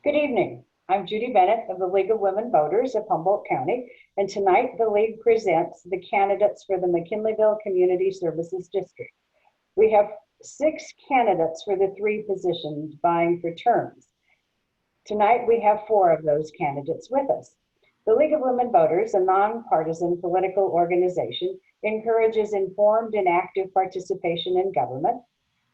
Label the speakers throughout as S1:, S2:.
S1: Good evening. I'm Judy Bennett of the League of Women Voters of Humboldt County, and tonight the League presents the candidates for the McKinleyville Community Services District. We have 6 candidates for the 3 positions vying for terms. Tonight we have 4 of those candidates with us. The League of Women Voters, a nonpartisan political organization, encourages informed and active participation in government,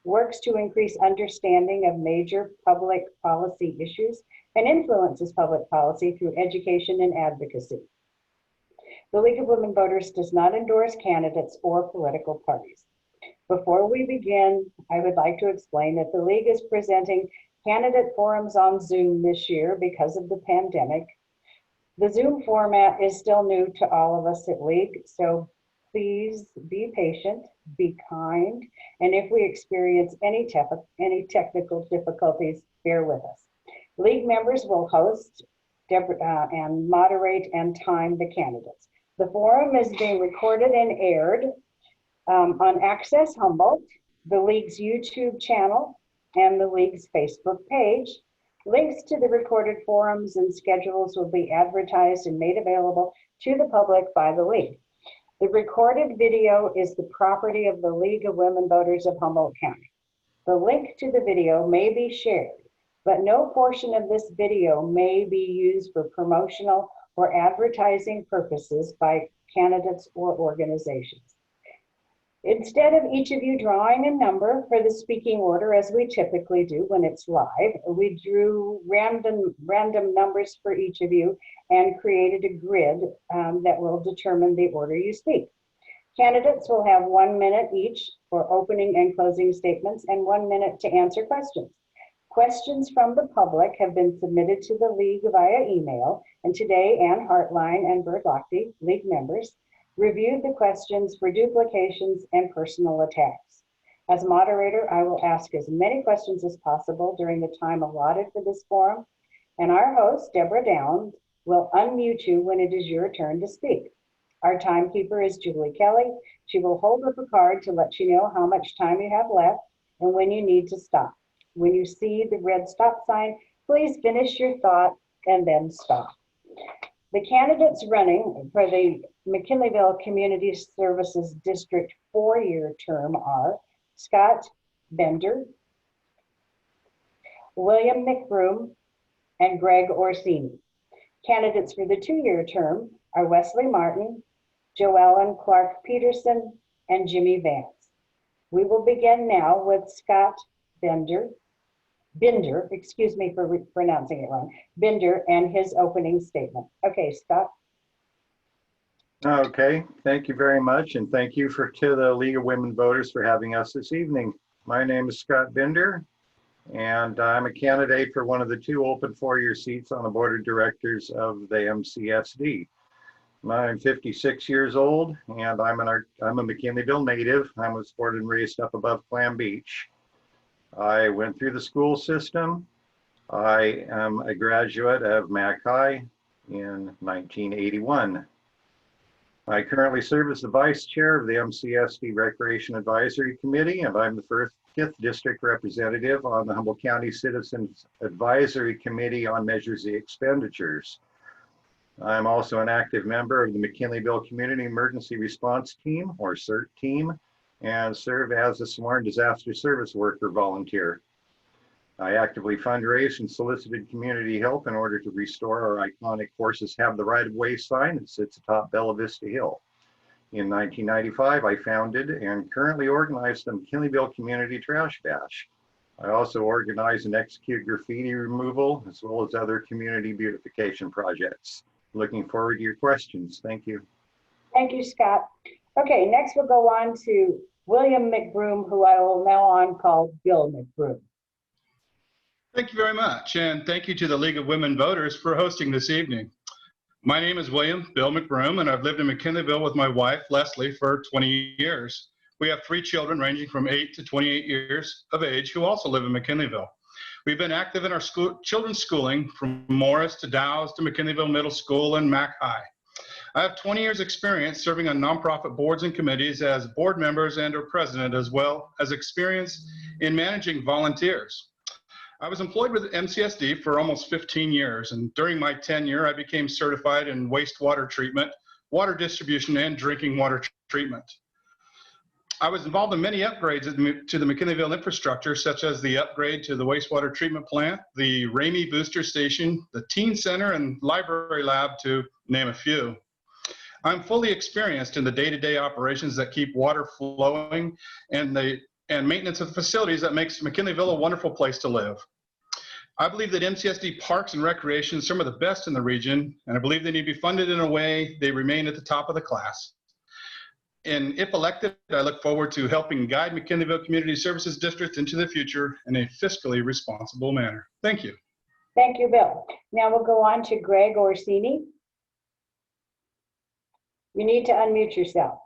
S1: works to increase understanding of major public policy issues, and influences public policy through education and advocacy. The League of Women Voters does not endorse candidates or political parties. Before we begin, I would like to explain that the League is presenting candidate forums on Zoom this year because of the pandemic. The Zoom format is still new to all of us at League, so please be patient, be kind, and if we experience any technical difficulties, bear with us. League members will host and moderate and time the candidates. The forum is being recorded and aired on Access Humboldt, the League's YouTube channel, and the League's Facebook page. Links to the recorded forums and schedules will be advertised and made available to the public by the League. The recorded video is the property of the League of Women Voters of Humboldt County. The link to the video may be shared, but no portion of this video may be used for promotional or advertising purposes by candidates or organizations. Instead of each of you drawing a number for the speaking order, as we typically do when it's live, we drew random numbers for each of you and created a grid that will determine the order you speak. Candidates will have 1 minute each for opening and closing statements and 1 minute to answer questions. Questions from the public have been submitted to the League via email, and today Ann Hartline and Bert Lochte, League members, reviewed the questions for duplications and personal attacks. As moderator, I will ask as many questions as possible during the time allotted for this forum, and our host, Deborah Downs, will unmute you when it is your turn to speak. Our timekeeper is Julie Kelly. She will hold up a card to let you know how much time you have left and when you need to stop. When you see the red stop sign, please finish your thought and then stop. The candidates running for the McKinleyville Community Services District 4-year term are Scott Bender, William McBroome, and Greg Orsini. Candidates for the 2-year term are Wesley Martin, Joellen Clark-Peterson, and Jimmy Vance. We will begin now with Scott Binder, excuse me for pronouncing it wrong, Binder, and his opening statement. Okay, Scott.
S2: Okay, thank you very much, and thank you to the League of Women Voters for having us this evening. My name is Scott Binder, and I'm a candidate for one of the 2 open 4-year seats on the Board of Directors of the MCSD. I'm 56 years old, and I'm a McKinleyville native. I was born and raised up above Clam Beach. I went through the school system. I am a graduate of Mac High in 1981. I currently serve as the Vice Chair of the MCSD Recreation Advisory Committee, and I'm the 5th District Representative on the Humboldt County Citizens Advisory Committee on Measures the Expenditures. I'm also an active member of the McKinleyville Community Emergency Response Team, or CERT team, and serve as a sworn disaster service worker volunteer. I actively fundraised and solicited community help in order to restore our iconic Horses Have the Right of Way sign that sits atop Bella Vista Hill. In 1995, I founded and currently organize the McKinleyville Community Trash Bash. I also organize and execute graffiti removal as well as other community beautification projects. Looking forward to your questions. Thank you.
S1: Thank you, Scott. Okay, next we'll go on to William McBroome, who I will now on call Bill McBroome.
S3: Thank you very much, and thank you to the League of Women Voters for hosting this evening. My name is William Bill McBroome, and I've lived in McKinleyville with my wife, Leslie, for 20 years. We have 3 children ranging from 8 to 28 years of age who also live in McKinleyville. We've been active in our children's schooling from Morris to Dow's to McKinleyville Middle School and Mac High. I have 20 years experience serving on nonprofit boards and committees as board members and or president, as well as experience in managing volunteers. I was employed with MCSD for almost 15 years, and during my tenure, I became certified in wastewater treatment, water distribution, and drinking water treatment. I was involved in many upgrades to the McKinleyville infrastructure, such as the upgrade to the wastewater treatment plant, the Ramey booster station, the teen center, and library lab, to name a few. I'm fully experienced in the day-to-day operations that keep water flowing and maintenance of the facilities that makes McKinleyville a wonderful place to live. I believe that MCSD Parks and Recreation are some of the best in the region, and I believe they need to be funded in a way they remain at the top of the class. And if elected, I look forward to helping guide McKinleyville Community Services District into the future in a fiscally responsible manner. Thank you.
S1: Thank you, Bill. Now we'll go on to Greg Orsini. You need to unmute yourself.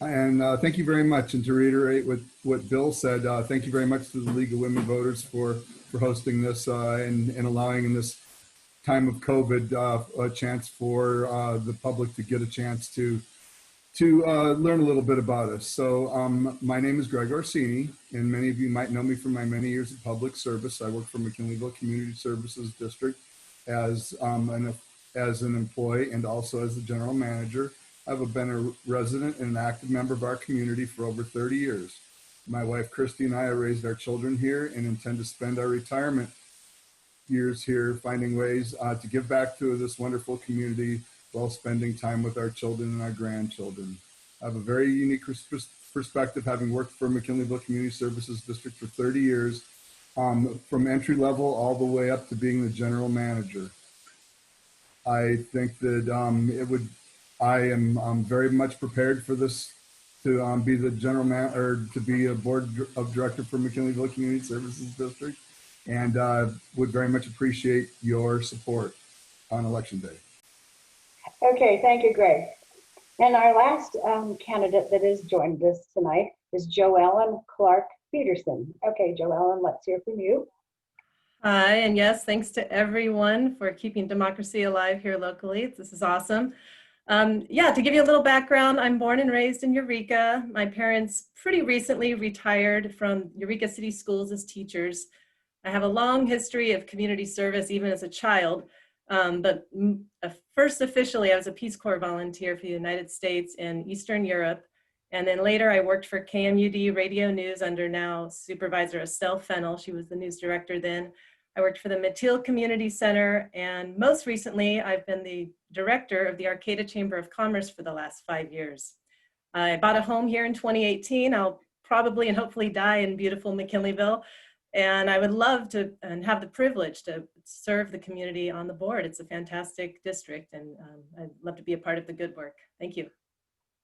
S4: And thank you very much. And to reiterate what Bill said, thank you very much to the League of Women Voters for hosting this and allowing in this time of COVID a chance for the public to get a chance to learn a little bit about us. So my name is Greg Orsini, and many of you might know me from my many years of public service. I work for McKinleyville Community Services District as an employee and also as the general manager. I've been a resident and an active member of our community for over 30 years. My wife, Christy, and I have raised our children here and intend to spend our retirement years here finding ways to give back to this wonderful community while spending time with our children and our grandchildren. I have a very unique perspective, having worked for McKinleyville Community Services District for 30 years, from entry level all the way up to being the general manager. I think that I am very much prepared for this, to be the to be a board of director for McKinleyville Community Services District, and would very much appreciate your support on election day.
S1: Okay, thank you, Greg. And our last candidate that has joined us tonight is Joellen Clark-Peterson. Okay, Joellen, let's hear from you.
S5: Hi, and yes, thanks to everyone for keeping democracy alive here locally. This is awesome. Yeah, to give you a little background, I'm born and raised in Eureka. My parents pretty recently retired from Eureka City Schools as teachers. I have a long history of community service, even as a child. But first officially, I was a Peace Corps volunteer for the United States and Eastern Europe. And then later I worked for KMUD Radio News under now Supervisor Estelle Fennell. She was the news director then. I worked for the Mateel Community Center. And most recently, I've been the director of the Arcata Chamber of Commerce for the last 5 years. I bought a home here in 2018. I'll probably and hopefully die in beautiful McKinleyville. And I would love to and have the privilege to serve the community on the board. It's a fantastic district, and I'd love to be a part of the good work. Thank you.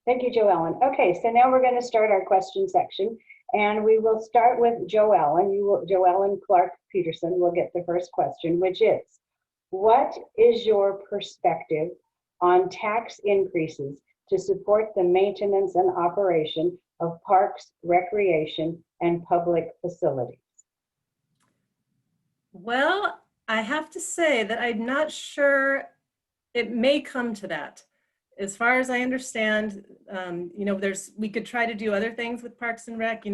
S1: Thank you, Joellen. Okay, so now we're going to start our question section, and we will start with Joellen. Joellen Clark-Peterson will get the first question, which is, what is your perspective on tax increases to support the maintenance and operation of parks, recreation, and public facilities?
S5: Well, I have to say that I'm not sure it may come to that. As far as I understand, we could try to do other things with Parks and Rec.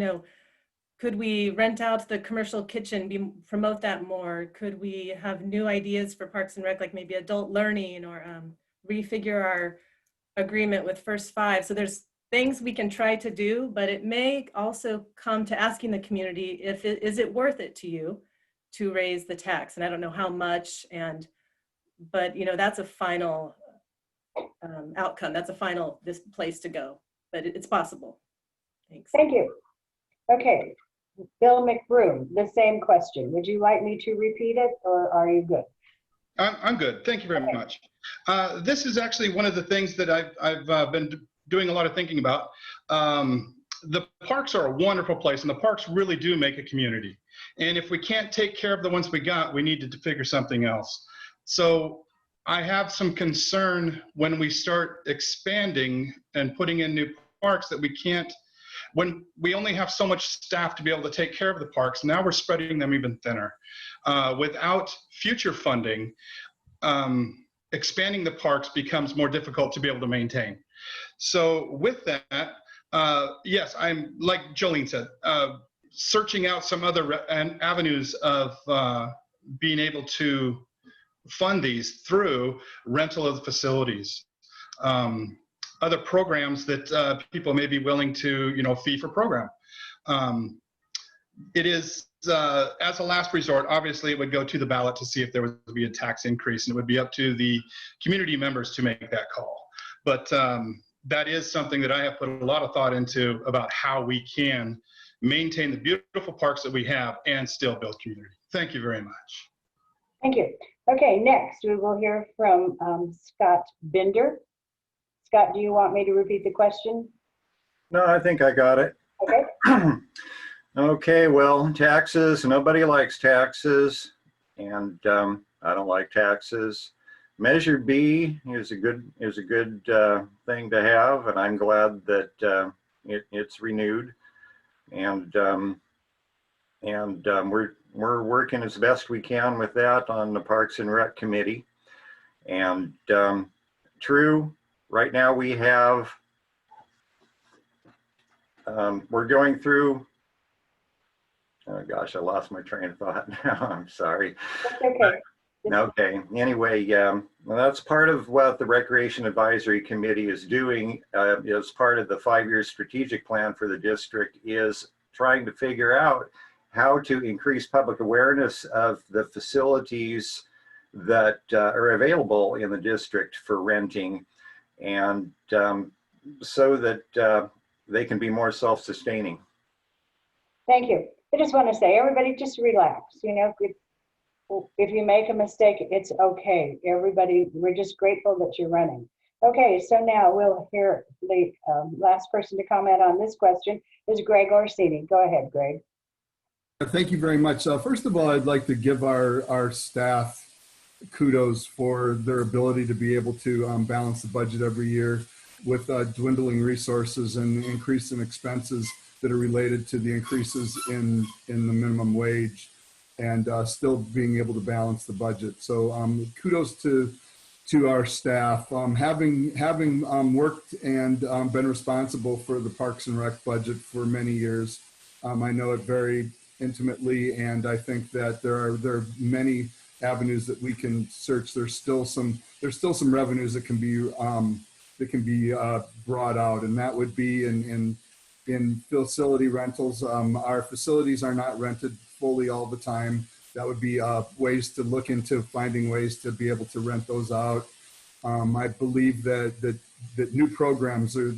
S5: Could we rent out the commercial kitchen, promote that more? Could we have new ideas for Parks and Rec, like maybe adult learning, or refigure our agreement with First Five? So there's things we can try to do, but it may also come to asking the community, is it worth it to you to raise the tax? And I don't know how much, but that's a final outcome. That's a final place to go, but it's possible. Thanks.
S1: Thank you. Okay, Bill McBroome, the same question. Would you like me to repeat it, or are you good?
S3: I'm good. Thank you very much. This is actually one of the things that I've been doing a lot of thinking about. The parks are a wonderful place, and the parks really do make a community. And if we can't take care of the ones we got, we need to figure something else. So I have some concern when we start expanding and putting in new parks that we can't, when we only have so much staff to be able to take care of the parks, now we're spreading them even thinner. Without future funding, expanding the parks becomes more difficult to be able to maintain. So with that, yes, I'm like Jolene said, searching out some other avenues of being able to fund these through rental of the facilities. Other programs that people may be willing to, fee for program. It is, as a last resort, obviously it would go to the ballot to see if there would be a tax increase, and it would be up to the community members to make that call. But that is something that I have put a lot of thought into about how we can maintain the beautiful parks that we have and still build community. Thank you very much.
S1: Thank you. Okay, next we will hear from Scott Binder. Scott, do you want me to repeat the question?
S2: No, I think I got it.
S1: Okay.
S2: Okay, well, taxes, nobody likes taxes, and I don't like taxes. Measure B is a good thing to have, and I'm glad that it's renewed. And we're working as best we can with that on the Parks and Rec Committee. And true, right now we have we're going through. Oh gosh, I lost my train of thought now. I'm sorry.
S1: That's okay.
S2: Okay. Anyway, well, that's part of what the Recreation Advisory Committee is doing as part of the 5-year strategic plan for the district, is trying to figure out how to increase public awareness of the facilities that are available in the district for renting, and so that they can be more self-sustaining.
S1: Thank you. I just want to say, everybody just relax. If you make a mistake, it's okay. Everybody, we're just grateful that you're running. Okay, so now we'll hear the last person to comment on this question is Greg Orsini. Go ahead, Greg.
S4: Thank you very much. First of all, I'd like to give our staff kudos for their ability to be able to balance the budget every year with dwindling resources and increase in expenses that are related to the increases in the minimum wage, and still being able to balance the budget. So kudos to our staff. Having worked and been responsible for the Parks and Rec budget for many years, I know it very intimately, and I think that there are many avenues that we can search. There's still some revenues that can be brought out, and that would be in facility rentals. Our facilities are not rented fully all the time. That would be ways to look into, finding ways to be able to rent those out. I believe that new programs are,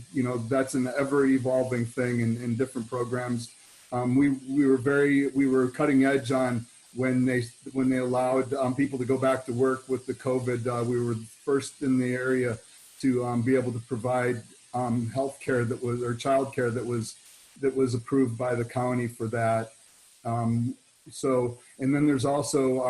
S4: that's an ever evolving thing in different programs. We were cutting edge on when they allowed people to go back to work with the COVID. We were first in the area to be able to provide health care or child care that was approved by the county for that. And then there's also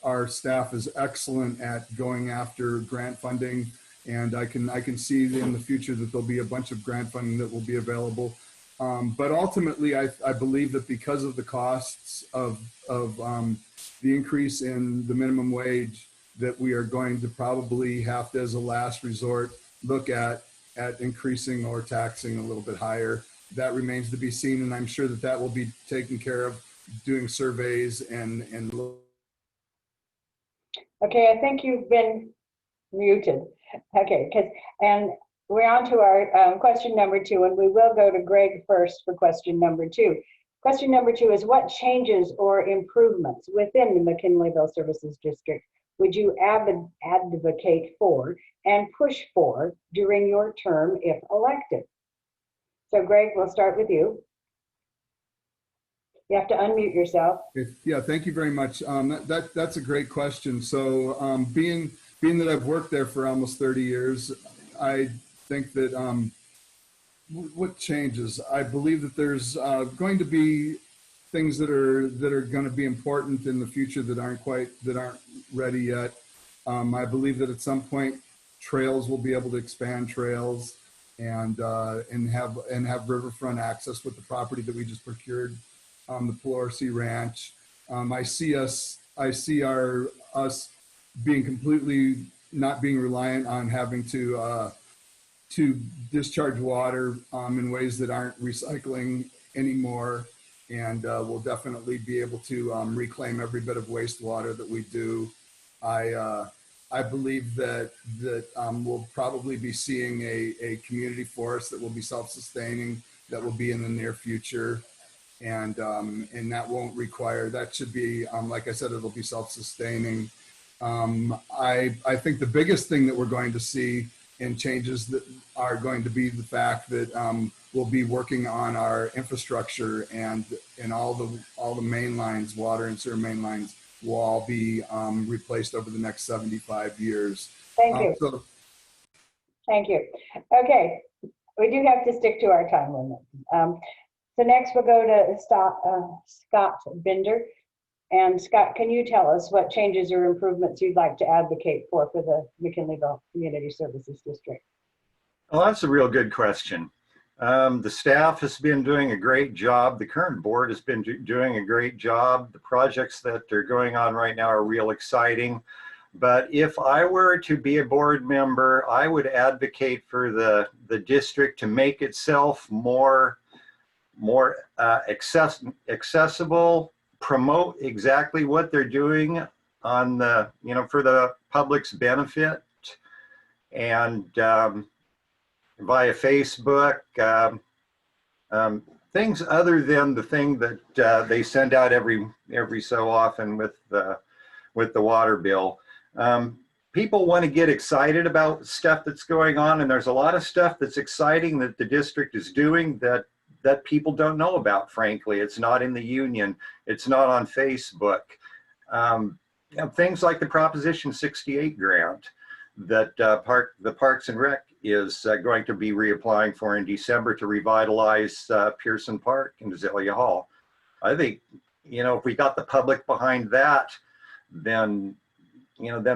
S4: our staff is excellent at going after grant funding, and I can see in the future that there'll be a bunch of grant funding that will be available. But ultimately, I believe that because of the costs of the increase in the minimum wage, that we are going to probably have to, as a last resort, look at increasing or taxing a little bit higher. That remains to be seen, and I'm sure that will be taken care of doing surveys and
S1: Okay, I think you've been muted. Okay, and we're on to our question number 2, and we will go to Greg first for question number 2. Question number 2 is, what changes or improvements within the McKinleyville Services District would you advocate for and push for during your term if elected? So Greg, we'll start with you. You have to unmute yourself.
S4: Yeah, thank you very much. That's a great question. So being that I've worked there for almost 30 years, I think that what changes? I believe that there's going to be things that are going to be important in the future that aren't ready yet. I believe that at some point trails will be able to expand trails and have riverfront access with the property that we just procured. The Orsini Ranch. I see us being completely not being reliant on having to discharge water in ways that aren't recycling anymore. and we'll definitely be able to reclaim every bit of wastewater that we do. I believe that we'll probably be seeing a community forest that will be self-sustaining, that will be in the near future, and that won't require, that should be, like I said, it'll be self-sustaining. I think the biggest thing that we're going to see in changes that are going to be the fact that we'll be working on our infrastructure, and all the main lines, water and sewer main lines, will all be replaced over the next 75 years.
S1: Thank you. Thank you. Okay, we do have to stick to our time limit. So next we'll go to Scott Binder. And Scott, can you tell us what changes or improvements you'd like to advocate for the McKinleyville Community Services District?
S2: Well, that's a real good question. The staff has been doing a great job. The current board has been doing a great job. The projects that are going on right now are real exciting. But if I were to be a board member, I would advocate for the district to make itself more accessible, promote exactly what they're doing on the, for the public's benefit, and via Facebook, things other than the thing that they send out every so often with the water bill. People want to get excited about stuff that's going on, and there's a lot of stuff that's exciting that the district is doing that people don't know about, frankly. It's not in the union. It's not on Facebook. Things like the Proposition 68 grant that the Parks and Rec is going to be reapplying for in December to revitalize Pearson Park and Azalea Hall. I think, if we got the public behind that, then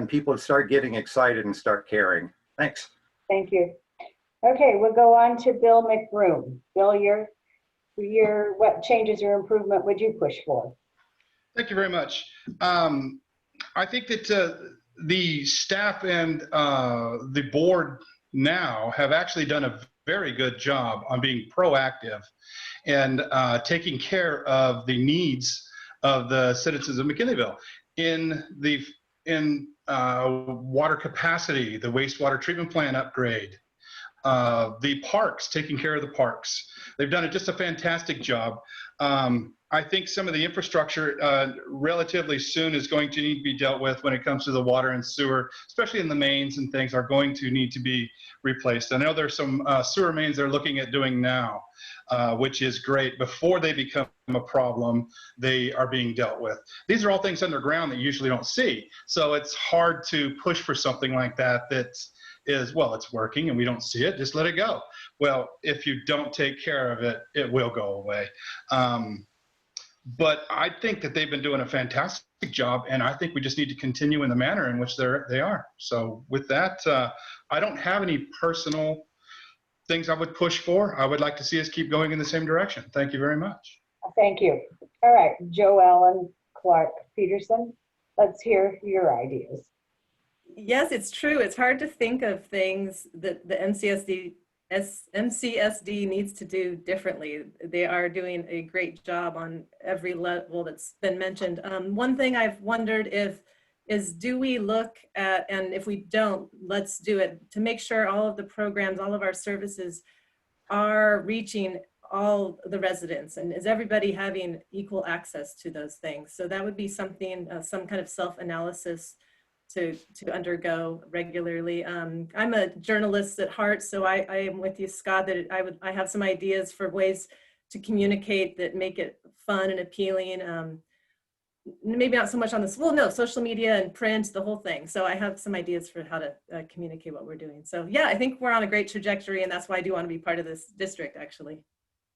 S2: people would start getting excited and start caring. Thanks.
S1: Thank you. Okay, we'll go on to Bill McBroome. Bill, what changes or improvement would you push for?
S3: Thank you very much. I think that the staff and the board now have actually done a very good job on being proactive and taking care of the needs of the citizens of McKinleyville in water capacity, the wastewater treatment plant upgrade, the parks, taking care of the parks. They've done just a fantastic job. I think some of the infrastructure relatively soon is going to need to be dealt with when it comes to the water and sewer, especially in the mains and things are going to need to be replaced. I know there's some sewer mains they're looking at doing now, which is great. Before they become a problem, they are being dealt with. These are all things underground that you usually don't see. So it's hard to push for something like that it's working and we don't see it, just let it go. Well, if you don't take care of it, it will go away. But I think that they've been doing a fantastic job, and I think we just need to continue in the manner in which they are. So with that, I don't have any personal things I would push for. I would like to see us keep going in the same direction. Thank you very much.
S1: Thank you. All right, Joellen Clark-Peterson, let's hear your ideas.
S5: Yes, it's true. It's hard to think of things that the MCSD needs to do differently. They are doing a great job on every level that's been mentioned. One thing I've wondered is do we look at, and if we don't, let's do it, to make sure all of the programs, all of our services are reaching all the residents, and is everybody having equal access to those things? So that would be something, some kind of self-analysis to undergo regularly. I'm a journalist at heart, so I am with you, Scott, that I have some ideas for ways to communicate that make it fun and appealing. Maybe not so much on this, social media and print, the whole thing. So I have some ideas for how to communicate what we're doing. So yeah, I think we're on a great trajectory, and that's why I do want to be part of this district, actually.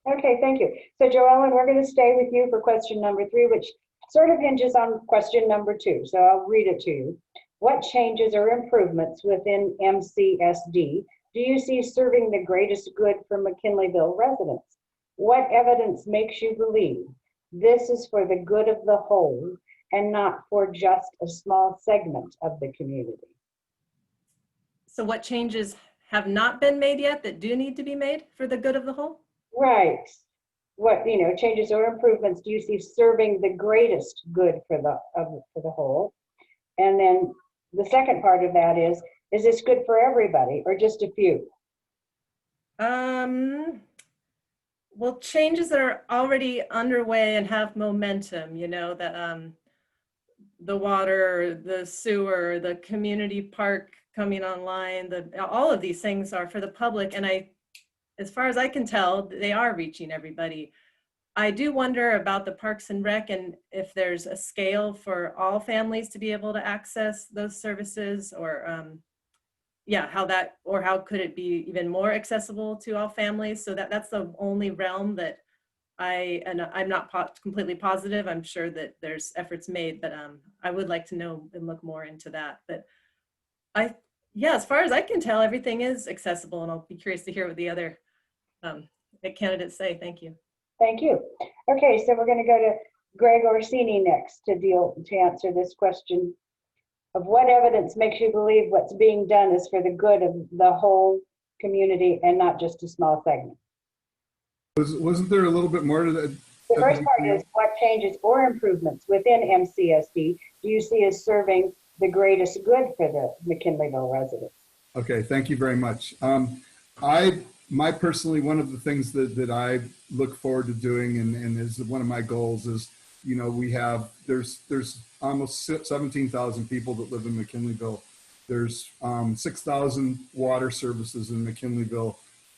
S1: Okay, thank you. So Joellen, we're going to stay with you for question number 3, which sort of hinges on question number 2. So I'll read it to you. What changes or improvements within MCSD do you see serving the greatest good for McKinleyville residents? What evidence makes you believe this is for the good of the whole and not for just a small segment of the community?
S5: So what changes have not been made yet that do need to be made for the good of the whole?
S1: Right. what, changes or improvements do you see serving the greatest good for the whole? And then the second part of that is this good for everybody or just a few?
S5: Well, changes that are already underway and have momentum, that the water, the sewer, the community park coming online, all of these things are for the public. And as far as I can tell, they are reaching everybody. I do wonder about the Parks and Rec and if there's a scale for all families to be able to access those services, or how could it be even more accessible to all families? So that's the only realm that I'm not completely positive. I'm sure that there's efforts made, but I would like to know and look more into that. But as far as I can tell, everything is accessible, and I'll be curious to hear what the other candidates say. Thank you.
S1: Thank you. Okay, so we're going to go to Greg Orsini next to answer this question of what evidence makes you believe what's being done is for the good of the whole community and not just a small segment.
S4: Wasn't there a little bit more to that?
S1: The first part is what changes or improvements within MCSD do you see as serving the greatest good for the McKinleyville residents?
S4: Okay, thank you very much. Personally, one of the things that I look forward to doing and is one of my goals is, there's almost 17,000 people that live in McKinleyville. There's 6,000 water services in McKinleyville.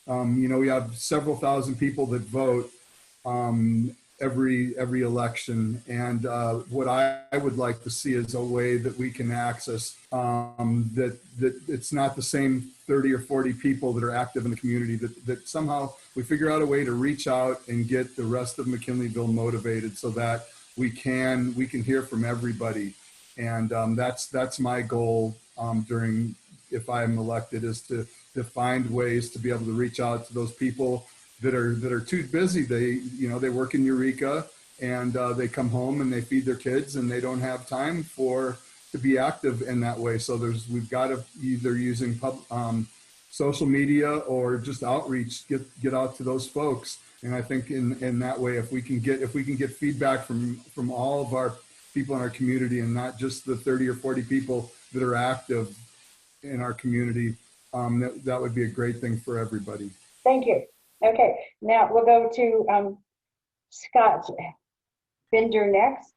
S4: We have several thousand people that vote every election, and what I would like to see is a way that we can access that it's not the same 30 or 40 people that are active in the community, that somehow we figure out a way to reach out and get the rest of McKinleyville motivated so that we can hear from everybody. And that's my goal if I'm elected, is to find ways to be able to reach out to those people that are too busy. They work in Eureka and they come home and they feed their kids and they don't have time to be active in that way. So we've got to either using social media or just outreach, get out to those folks. And I think in that way, if we can get feedback from all of our people in our community and not just the 30 or 40 people that are active in our community, that would be a great thing for everybody.
S1: Thank you. Okay, now we'll go to Scott Binder next.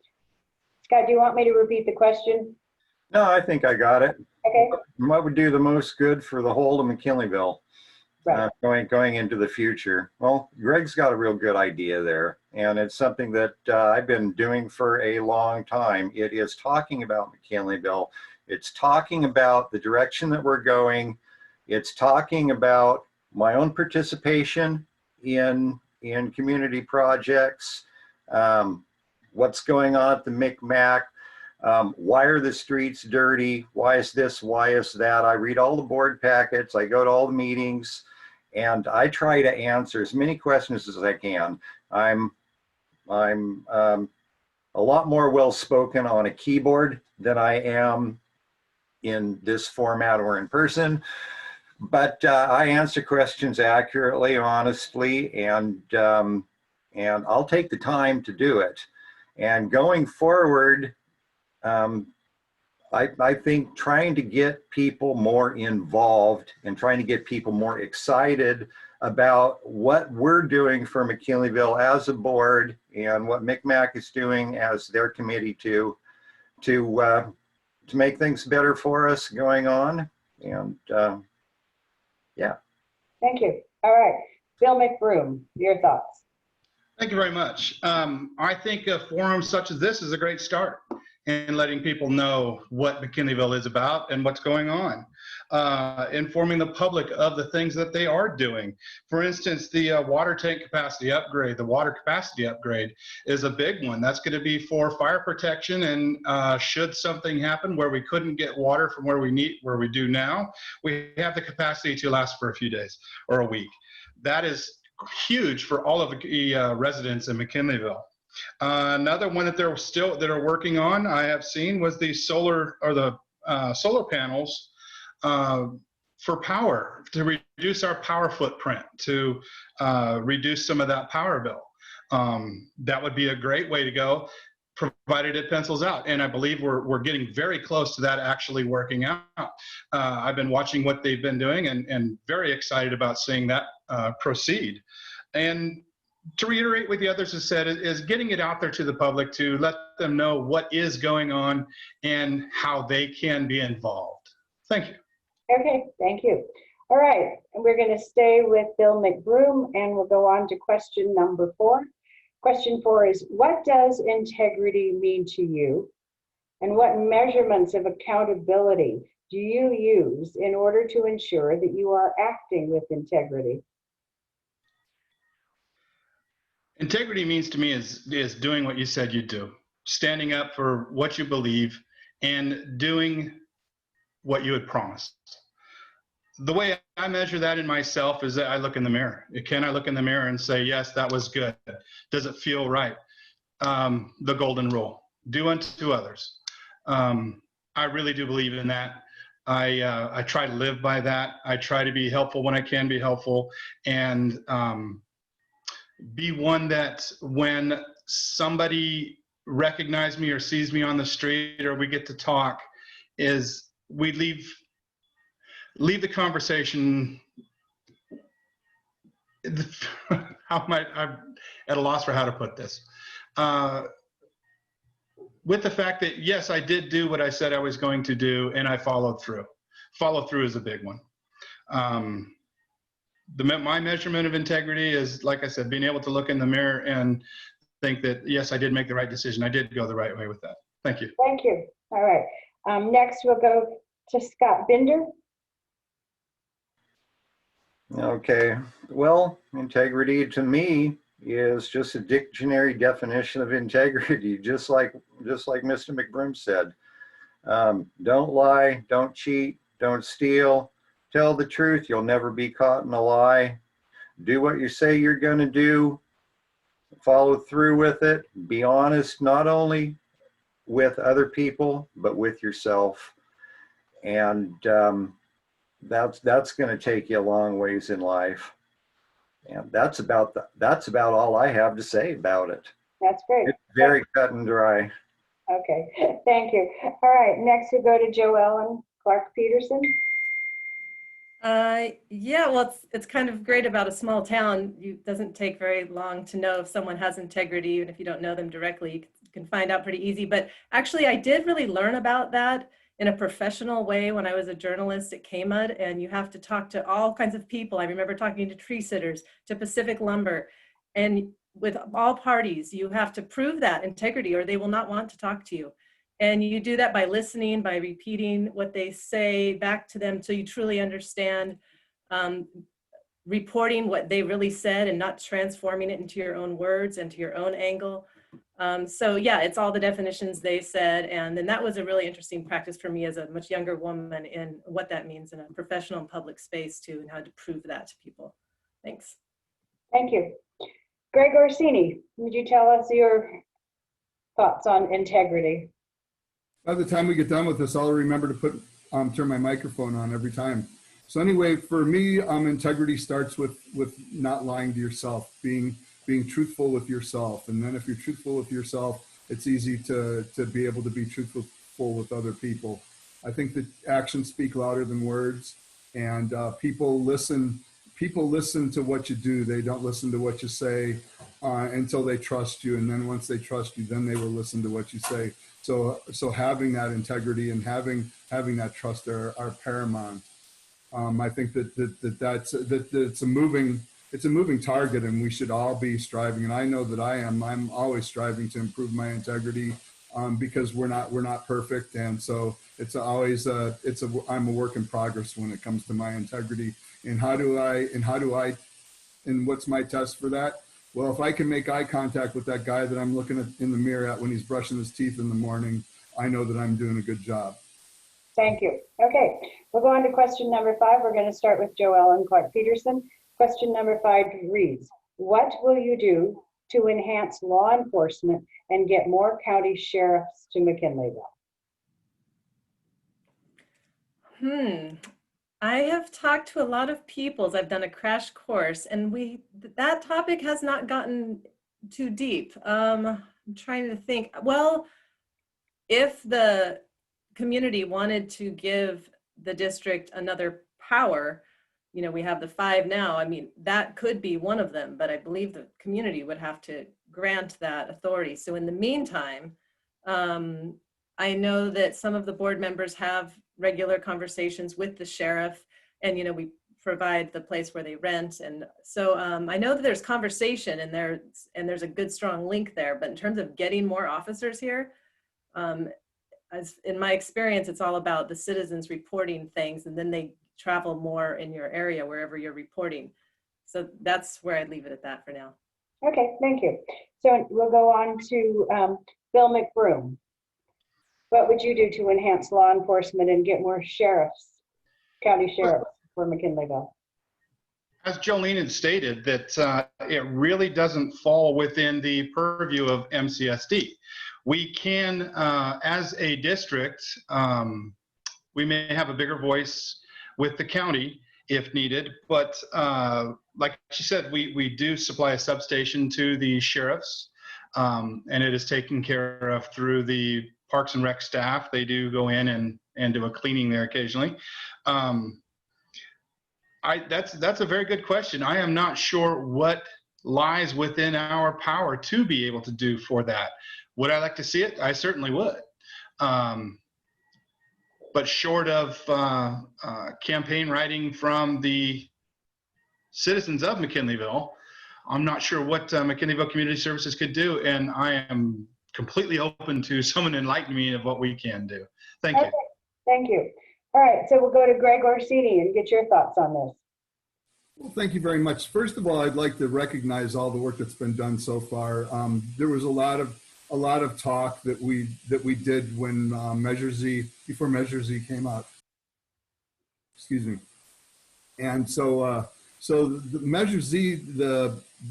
S1: Scott, do you want me to repeat the question?
S2: No, I think I got it.
S1: Okay.
S2: What would do the most good for the whole of McKinleyville going into the future? Well, Greg's got a real good idea there, and it's something that I've been doing for a long time. It is talking about McKinleyville. It's talking about the direction that we're going. It's talking about my own participation in community projects, what's going on at the McMac, why are the streets dirty, why is this, why is that. I read all the board packets, I go to all the meetings, and I try to answer as many questions as I can. I'm a lot more well-spoken on a keyboard than I am in this format or in person. But I answer questions accurately, honestly, and I'll take the time to do it. And going forward, I think trying to get people more involved and trying to get people more excited about what we're doing for McKinleyville as a board and what McMac is doing as their committee to make things better for us going on. And yeah.
S1: Thank you. All right. Bill McBroome, your thoughts.
S3: Thank you very much. I think a forum such as this is a great start in letting people know what McKinleyville is about and what's going on. Informing the public of the things that they are doing. For instance, the water tank capacity upgrade, the water capacity upgrade is a big one. That's going to be for fire protection, and should something happen where we couldn't get water from where we do now, we have the capacity to last for a few days or a week. That is huge for all of the residents in McKinleyville. Another one that they're working on, I have seen, was the solar panels for power, to reduce our power footprint, to reduce some of that power bill. that would be a great way to go, provided it pencils out. And I believe we're getting very close to that actually working out. I've been watching what they've been doing and very excited about seeing that proceed. And to reiterate what the others have said, is getting it out there to the public to let them know what is going on and how they can be involved. Thank you.
S1: Okay, thank you. All right, and we're going to stay with Bill McBroome, and we'll go on to question number 4. Question 4 is, what does integrity mean to you? And what measurements of accountability do you use in order to ensure that you are acting with integrity?
S3: Integrity means to me is doing what you said you'd do, standing up for what you believe and doing what you had promised. The way I measure that in myself is that I look in the mirror. Can I look in the mirror and say, yes, that was good? Does it feel right? The golden rule, do unto others. I really do believe in that. I try to live by that. I try to be helpful when I can be helpful, and be one that when somebody recognizes me or sees me on the street or we get to talk, is we leave the conversation I'm at a loss for how to put this, with the fact that yes, I did do what I said I was going to do, and I followed through. Follow through is a big one. My measurement of integrity is, like I said, being able to look in the mirror and think that yes, I did make the right decision. I did go the right way with that. Thank you.
S1: Thank you. All right. Next, we'll go to Scott Binder.
S2: Okay, well, integrity to me is just a dictionary definition of integrity, just like Mr. McBroome said. Don't lie, don't cheat, don't steal, tell the truth, you'll never be caught in a lie. Do what you say you're going to do, follow through with it, be honest not only with other people, but with yourself. And that's going to take you a long ways in life. And that's about all I have to say about it.
S1: That's great.
S2: It's very cut and dry.
S1: Okay, thank you. All right, next we go to Joellen Clark-Peterson.
S5: Yeah, well, it's kind of great about a small town. It doesn't take very long to know if someone has integrity, even if you don't know them directly. You can find out pretty easy. But actually, I did really learn about that in a professional way when I was a journalist at KMUD, and you have to talk to all kinds of people. I remember talking to tree sitters, to Pacific Lumber, and with all parties, you have to prove that integrity or they will not want to talk to you. And you do that by listening, by repeating what they say back to them so you truly understand, reporting what they really said and not transforming it into your own words and to your own angle. So yeah, it's all the definitions they said. And then that was a really interesting practice for me as a much younger woman in what that means in a professional and public space too, and how to prove that to people. Thanks.
S1: Thank you. Greg Orsini, would you tell us your thoughts on integrity?
S4: By the time we get done with this, I'll remember to turn my microphone on every time. So anyway, for me, integrity starts with not lying to yourself, being truthful with yourself. And then if you're truthful with yourself, it's easy to be able to be truthful with other people. I think that actions speak louder than words, and people listen to what you do. They don't listen to what you say until they trust you. And then once they trust you, then they will listen to what you say. So having that integrity and having that trust are paramount. I think that it's a moving target, and we should all be striving. And I know that I'm always striving to improve my integrity, because we're not perfect. And so it's always I'm a work in progress when it comes to my integrity. And what's my test for that? Well, if I can make eye contact with that guy that I'm looking at in the mirror at when he's brushing his teeth in the morning, I know that I'm doing a good job.
S1: Thank you. Okay, we'll go on to question number 5. We're going to start with Joellen Clark-Peterson. Question number 5 reads, what will you do to enhance law enforcement and get more county sheriffs to McKinleyville?
S5: I have talked to a lot of people. I've done a crash course, and that topic has not gotten too deep. I'm trying to think. Well, if the community wanted to give the district another power, you know, we have the 5 now. I mean, that could be one of them, but I believe the community would have to grant that authority. So in the meantime, I know that some of the board members have regular conversations with the sheriff, and, you know, we provide the place where they rent. And so I know that there's conversation and there's a good strong link there, but in terms of getting more officers here, as in my experience, it's all about the citizens reporting things, and then they travel more in your area wherever you're reporting. So that's where I'd leave it at that for now.
S1: Okay, thank you. So we'll go on to Bill McBroome. What would you do to enhance law enforcement and get more sheriffs, county sheriffs for McKinleyville?
S3: As Jolene had stated, that it really doesn't fall within the purview of MCSD. We can, as a district, we may have a bigger voice with the county if needed, but like she said, we do supply a substation to the sheriffs, and it is taken care of through the Parks and Rec staff. They do go in and do a cleaning there occasionally. That's a very good question. I am not sure what lies within our power to be able to do for that. Would I like to see it? I certainly would. But short of campaign writing from the citizens of McKinleyville, I'm not sure what McKinleyville Community Services could do, and I am completely open to someone enlightening me of what we can do. Thank you.
S1: Thank you. All right, so we'll go to Greg Orsini and get your thoughts on this.
S4: Well, thank you very much. First of all, I'd like to recognize all the work that's been done so far. There was a lot of talk that we did when before Measure Z came out. Excuse me. And so the Measure Z,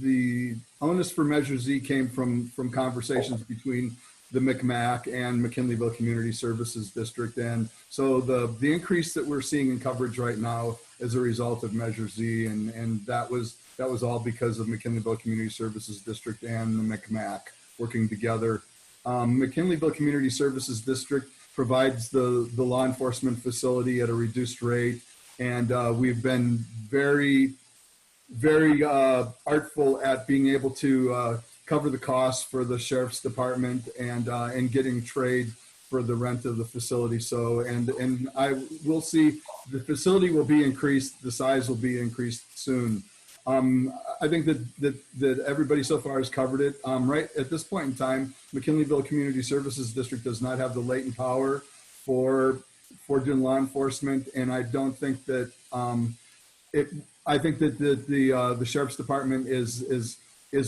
S4: the onus for Measure Z came from conversations between the McMac and McKinleyville Community Services District. And so the increase that we're seeing in coverage right now is a result of Measure Z, and that was all because of McKinleyville Community Services District and the McMac working together. McKinleyville Community Services District provides the law enforcement facility at a reduced rate, and we've been very artful at being able to cover the costs for the sheriff's department and getting trade for the rent of the facility. So, and I will see the facility will be increased, the size will be increased soon. I think that everybody so far has covered it. Right at this point in time, McKinleyville Community Services District does not have the latent power for doing law enforcement, and I don't think that I think that the sheriff's department is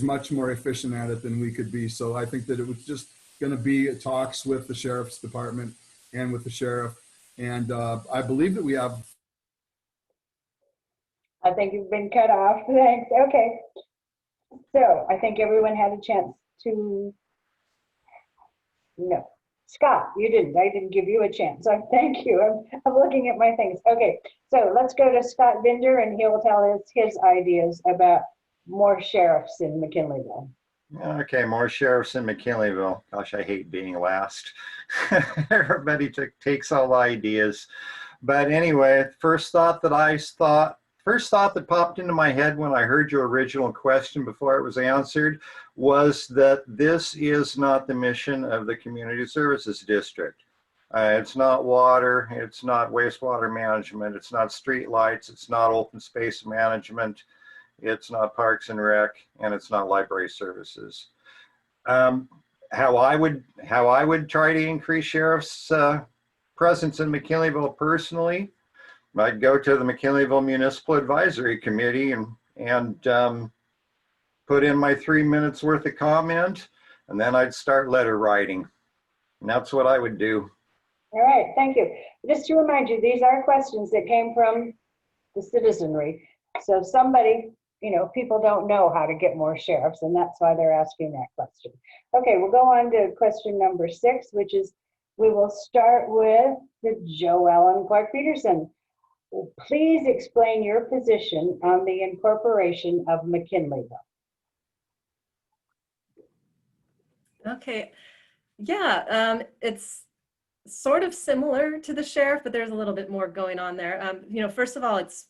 S4: much more efficient at it than we could be. So I think that it was just going to be talks with the sheriff's department and with the sheriff, and I believe that we have.
S1: I think you've been cut off. Thanks. Okay. So I think everyone had a chance to. No, Scott, you didn't. I didn't give you a chance. So thank you. I'm looking at my things. Okay. So let's go to Scott Binder, and he'll tell us his ideas about more sheriffs in McKinleyville.
S2: Okay, more sheriffs in McKinleyville. Gosh, I hate being last. Everybody takes all the ideas. But anyway, first thought that popped into my head when I heard your original question before it was answered was that this is not the mission of the Community Services District. It's not water, it's not wastewater management, it's not street lights, it's not open space management, it's not Parks and Rec, and it's not library services. How I would try to increase sheriff's presence in McKinleyville personally, I'd go to the McKinleyville Municipal Advisory Committee and put in my 3 minutes worth of comment, and then I'd start letter writing. And that's what I would do.
S1: All right, thank you. Just to remind you, these are questions that came from the citizenry. So somebody, people don't know how to get more sheriffs, and that's why they're asking that question. Okay, we'll go on to question number 6, which is, we will start with the Joellen Clark-Peterson. Please explain your position on the incorporation of McKinleyville.
S5: Okay. Yeah, it's sort of similar to the sheriff, but there's a little bit more going on there. First of all, it's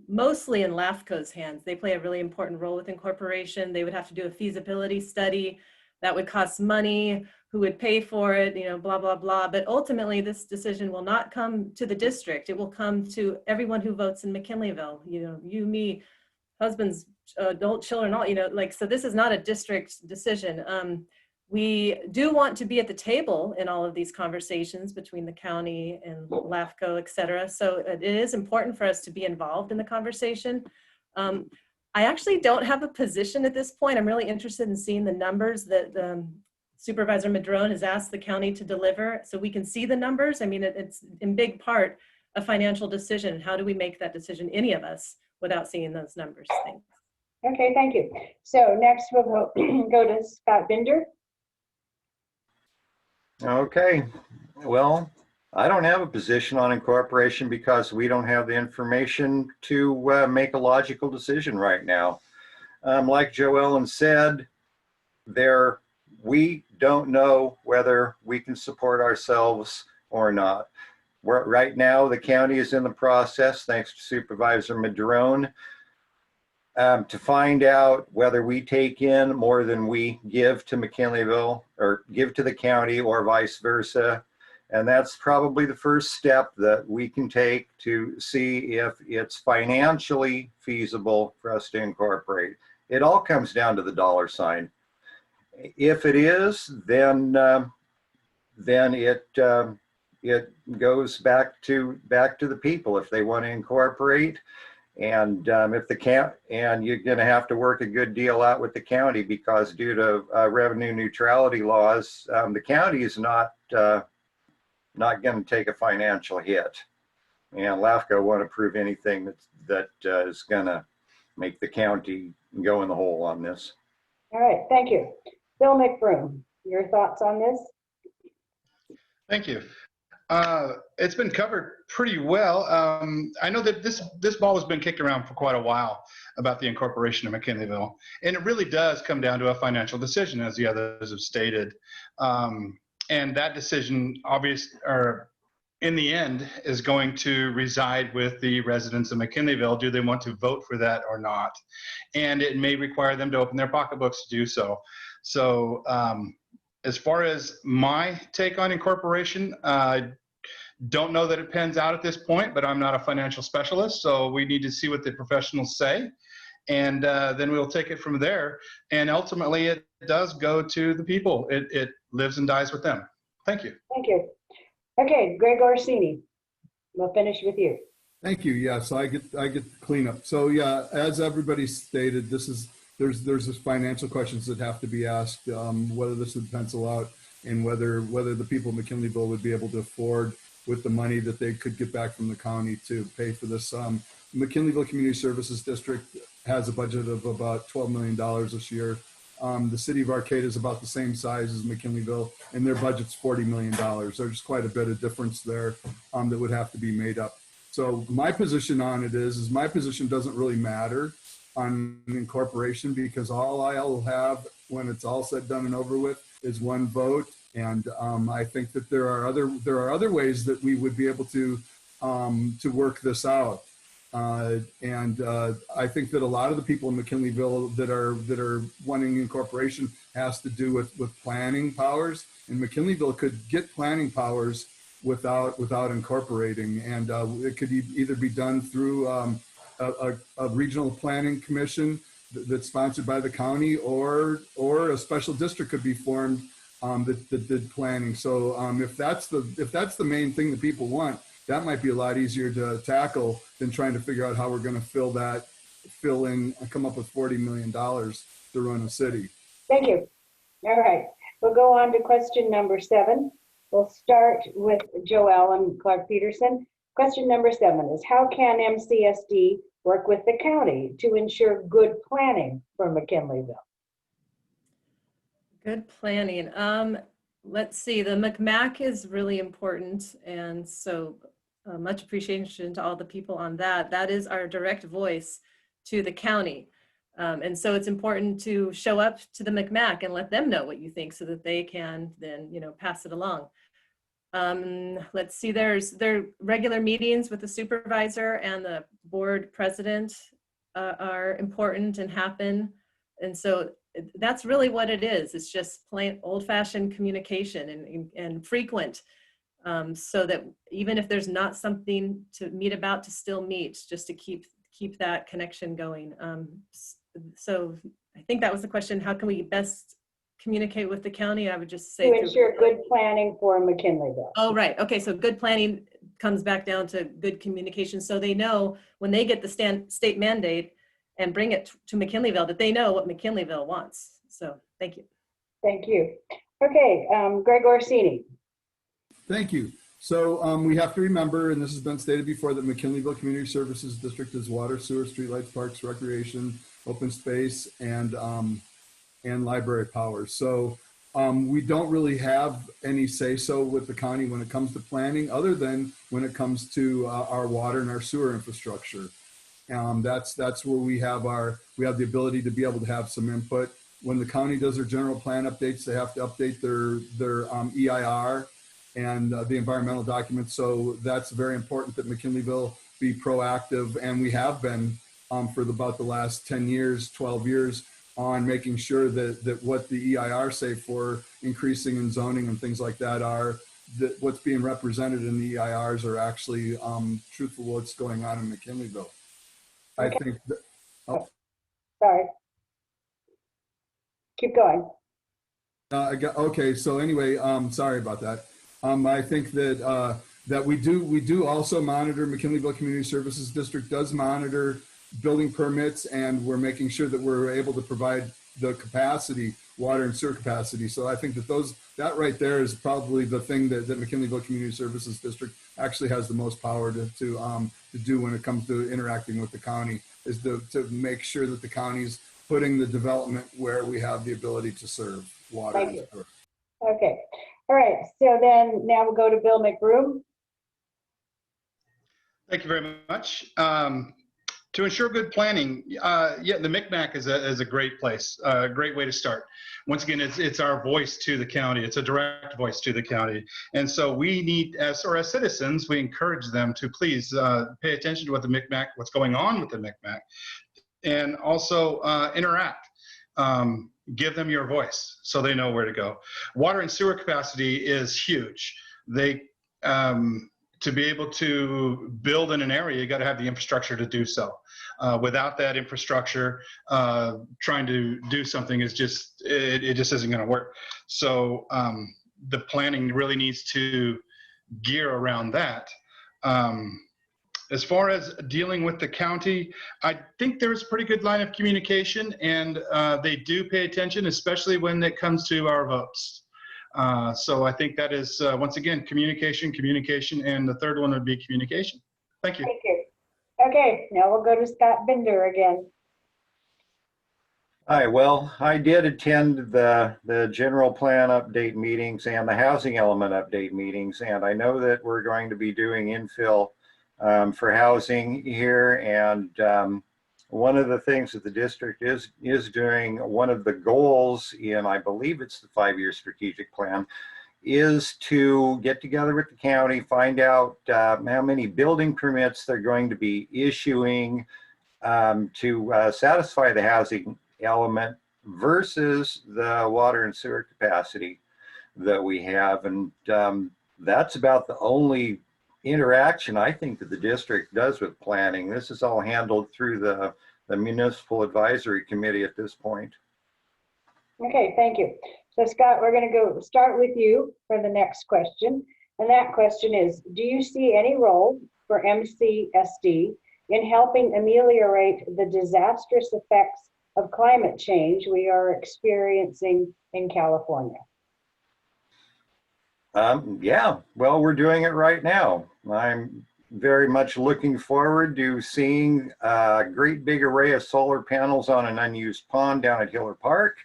S5: mostly in LAFCO's hands. They play a really important role with incorporation. They would have to do a feasibility study that would cost money, who would pay for it, blah, blah, blah. But ultimately, this decision will not come to the district. It will come to everyone who votes in McKinleyville, you, me, husbands, adult children, all, so this is not a district decision. We do want to be at the table in all of these conversations between the county and LAFCO, et cetera. So it is important for us to be involved in the conversation. I actually don't have a position at this point. I'm really interested in seeing the numbers that Supervisor McBroome has asked the county to deliver so we can see the numbers. I mean, it's in big part a financial decision. How do we make that decision, any of us, without seeing those numbers? Thanks.
S1: Okay, thank you. So next we'll go to Scott Binder.
S2: Okay, well, I don't have a position on incorporation because we don't have the information to make a logical decision right now. Like Joellen said, we don't know whether we can support ourselves or not. Right now, the county is in the process, thanks to Supervisor McBroome, to find out whether we take in more than we give to McKinleyville or give to the county or vice versa. And that's probably the first step that we can take to see if it's financially feasible for us to incorporate. It all comes down to the dollar sign. If it is, then it goes back to the people if they want to incorporate. And if the and you're going to have to work a good deal out with the county because due to revenue neutrality laws, the county is not going to take a financial hit. And LAFCO won't approve anything that is going to make the county go in the hole on this.
S1: All right, thank you. Bill McBroome, your thoughts on this?
S3: Thank you. It's been covered pretty well. I know that this ball has been kicked around for quite a while about the incorporation of McKinleyville, and it really does come down to a financial decision, as the others have stated. And that decision, in the end, is going to reside with the residents of McKinleyville. Do they want to vote for that or not? And it may require them to open their pocketbooks to do so. So as far as my take on incorporation, I don't know that it pans out at this point, but I'm not a financial specialist, so we need to see what the professionals say, and then we'll take it from there. And ultimately, it does go to the people. It lives and dies with them. Thank you.
S1: Thank you. Okay, Greg Orsini, we'll finish with you.
S4: Thank you. Yeah, so I get cleanup. So yeah, as everybody stated, there's this financial questions that have to be asked, whether this would pencil out and whether the people of McKinleyville would be able to afford with the money that they could get back from the county to pay for this. McKinleyville Community Services District has a budget of about $12 million this year. The city of Arcata is about the same size as McKinleyville, and their budget's $40 million. There's quite a bit of difference there that would have to be made up. So my position on it is my position doesn't really matter on incorporation because all I'll have when it's all said, done, and over with is one vote. And I think that there are other ways that we would be able to work this out. And I think that a lot of the people in McKinleyville that are wanting incorporation has to do with planning powers. And McKinleyville could get planning powers without incorporating, and it could either be done through a regional planning commission that's sponsored by the county, or a special district could be formed that did planning. So if that's the main thing that people want, that might be a lot easier to tackle than trying to figure out how we're going to fill in and come up with $40 million to run a city.
S1: Thank you. All right, we'll go on to question number 7. We'll start with Joellen Clark-Peterson. Question number 7 is, how can MCSD work with the county to ensure good planning for McKinleyville?
S5: Good planning. Let's see, the McMac is really important, and so much appreciation to all the people on that. That is our direct voice to the county. And so it's important to show up to the McMac and let them know what you think so that they can then, pass it along. Let's see, there are regular meetings with the supervisor and the board president are important and happen. And so that's really what it is. It's just plain old-fashioned communication and frequent, so that even if there's not something to meet about, to still meet, just to keep that connection going. So I think that was the question. How can we best communicate with the county? I would just say
S1: to ensure good planning for McKinleyville.
S5: Oh, right. Okay. So good planning comes back down to good communication. So they know when they get the state mandate and bring it to McKinleyville, that they know what McKinleyville wants. So thank you.
S1: Thank you. Okay, Greg Orsini.
S4: Thank you. So we have to remember, and this has been stated before, that McKinleyville Community Services District is water, sewer, streetlights, parks, recreation, open space, and library power. So we don't really have any say-so with the county when it comes to planning, other than when it comes to our water and our sewer infrastructure. That's where we have the ability to be able to have some input. When the county does their general plan updates, they have to update their EIR and the environmental documents. So that's very important that McKinleyville be proactive, and we have been for about the last 10 years, 12 years, on making sure that what the EIR say for increasing in zoning and things like that are, that what's being represented in the EIRs are actually truthful what's going on in McKinleyville. I think that, oh.
S1: Sorry. Keep going.
S4: Okay, so anyway, sorry about that. I think that that we do also monitor. McKinleyville Community Services District does monitor building permits, and we're making sure that we're able to provide the capacity, water and sewer capacity. So I think that right there is probably the thing that McKinleyville Community Services District actually has the most power to do when it comes to interacting with the county, is to make sure that the county's putting the development where we have the ability to serve water.
S1: Thank you. Okay. All right. So then now we'll go to Bill McBroome.
S3: Thank you very much. To ensure good planning, yeah, the MCMAC is a great place, a great way to start. Once again, it's our voice to the county. It's a direct voice to the county. And so we need, as citizens, we encourage them to please pay attention to what the MCMAC, what's going on with the MCMAC, and also interact. Give them your voice so they know where to go. Water and sewer capacity is huge. To be able to build in an area, you got to have the infrastructure to do so. Without that infrastructure, trying to do something is just, it just isn't going to work. So the planning really needs to gear around that. As far as dealing with the county, I think there's a pretty good line of communication, and they do pay attention, especially when it comes to our votes. So I think that is, once again, communication, and the third one would be communication. Thank you.
S1: Thank you. Okay, now we'll go to Scott Binder again.
S2: Hi, well, I did attend the general plan update meetings and the housing element update meetings, and I know that we're going to be doing infill for housing here, and one of the things that the district is doing, one of the goals in, I believe it's the 5-year strategic plan, is to get together with the county, find out how many building permits they're going to be issuing to satisfy the housing element versus the water and sewer capacity that we have. And that's about the only interaction I think that the district does with planning. This is all handled through the municipal advisory committee at this point.
S1: Okay, thank you. So Scott, we're going to go start with you for the next question. And that question is, do you see any role for MCSD in helping ameliorate the disastrous effects of climate change we are experiencing in California?
S2: Yeah, well, we're doing it right now. I'm very much looking forward to seeing a great big array of solar panels on an unused pond down at Hiller Park.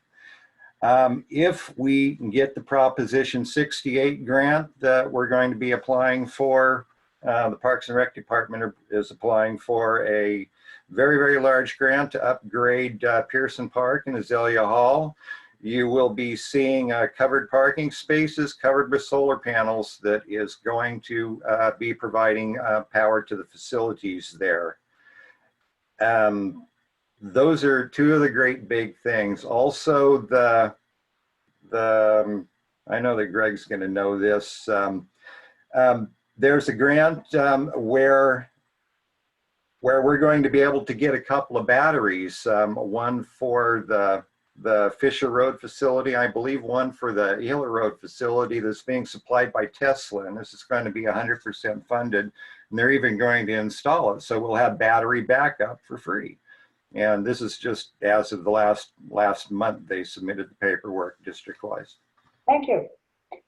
S2: If we can get the Proposition 68 grant that we're going to be applying for, the Parks and Rec Department is applying for a very, very large grant to upgrade Pearson Park and Azalea Hall. You will be seeing covered parking spaces covered with solar panels that is going to be providing power to the facilities there. Those are two of the great big things. Also, I know that Greg's going to know this. There's a grant where we're going to be able to get a couple of batteries, one for the Fisher Road facility, I believe one for the Hiller Road facility that's being supplied by Tesla, and this is going to be 100% funded, and they're even going to install it, so we'll have battery backup for free. And this is just as of the last month they submitted the paperwork district-wise.
S1: Thank you.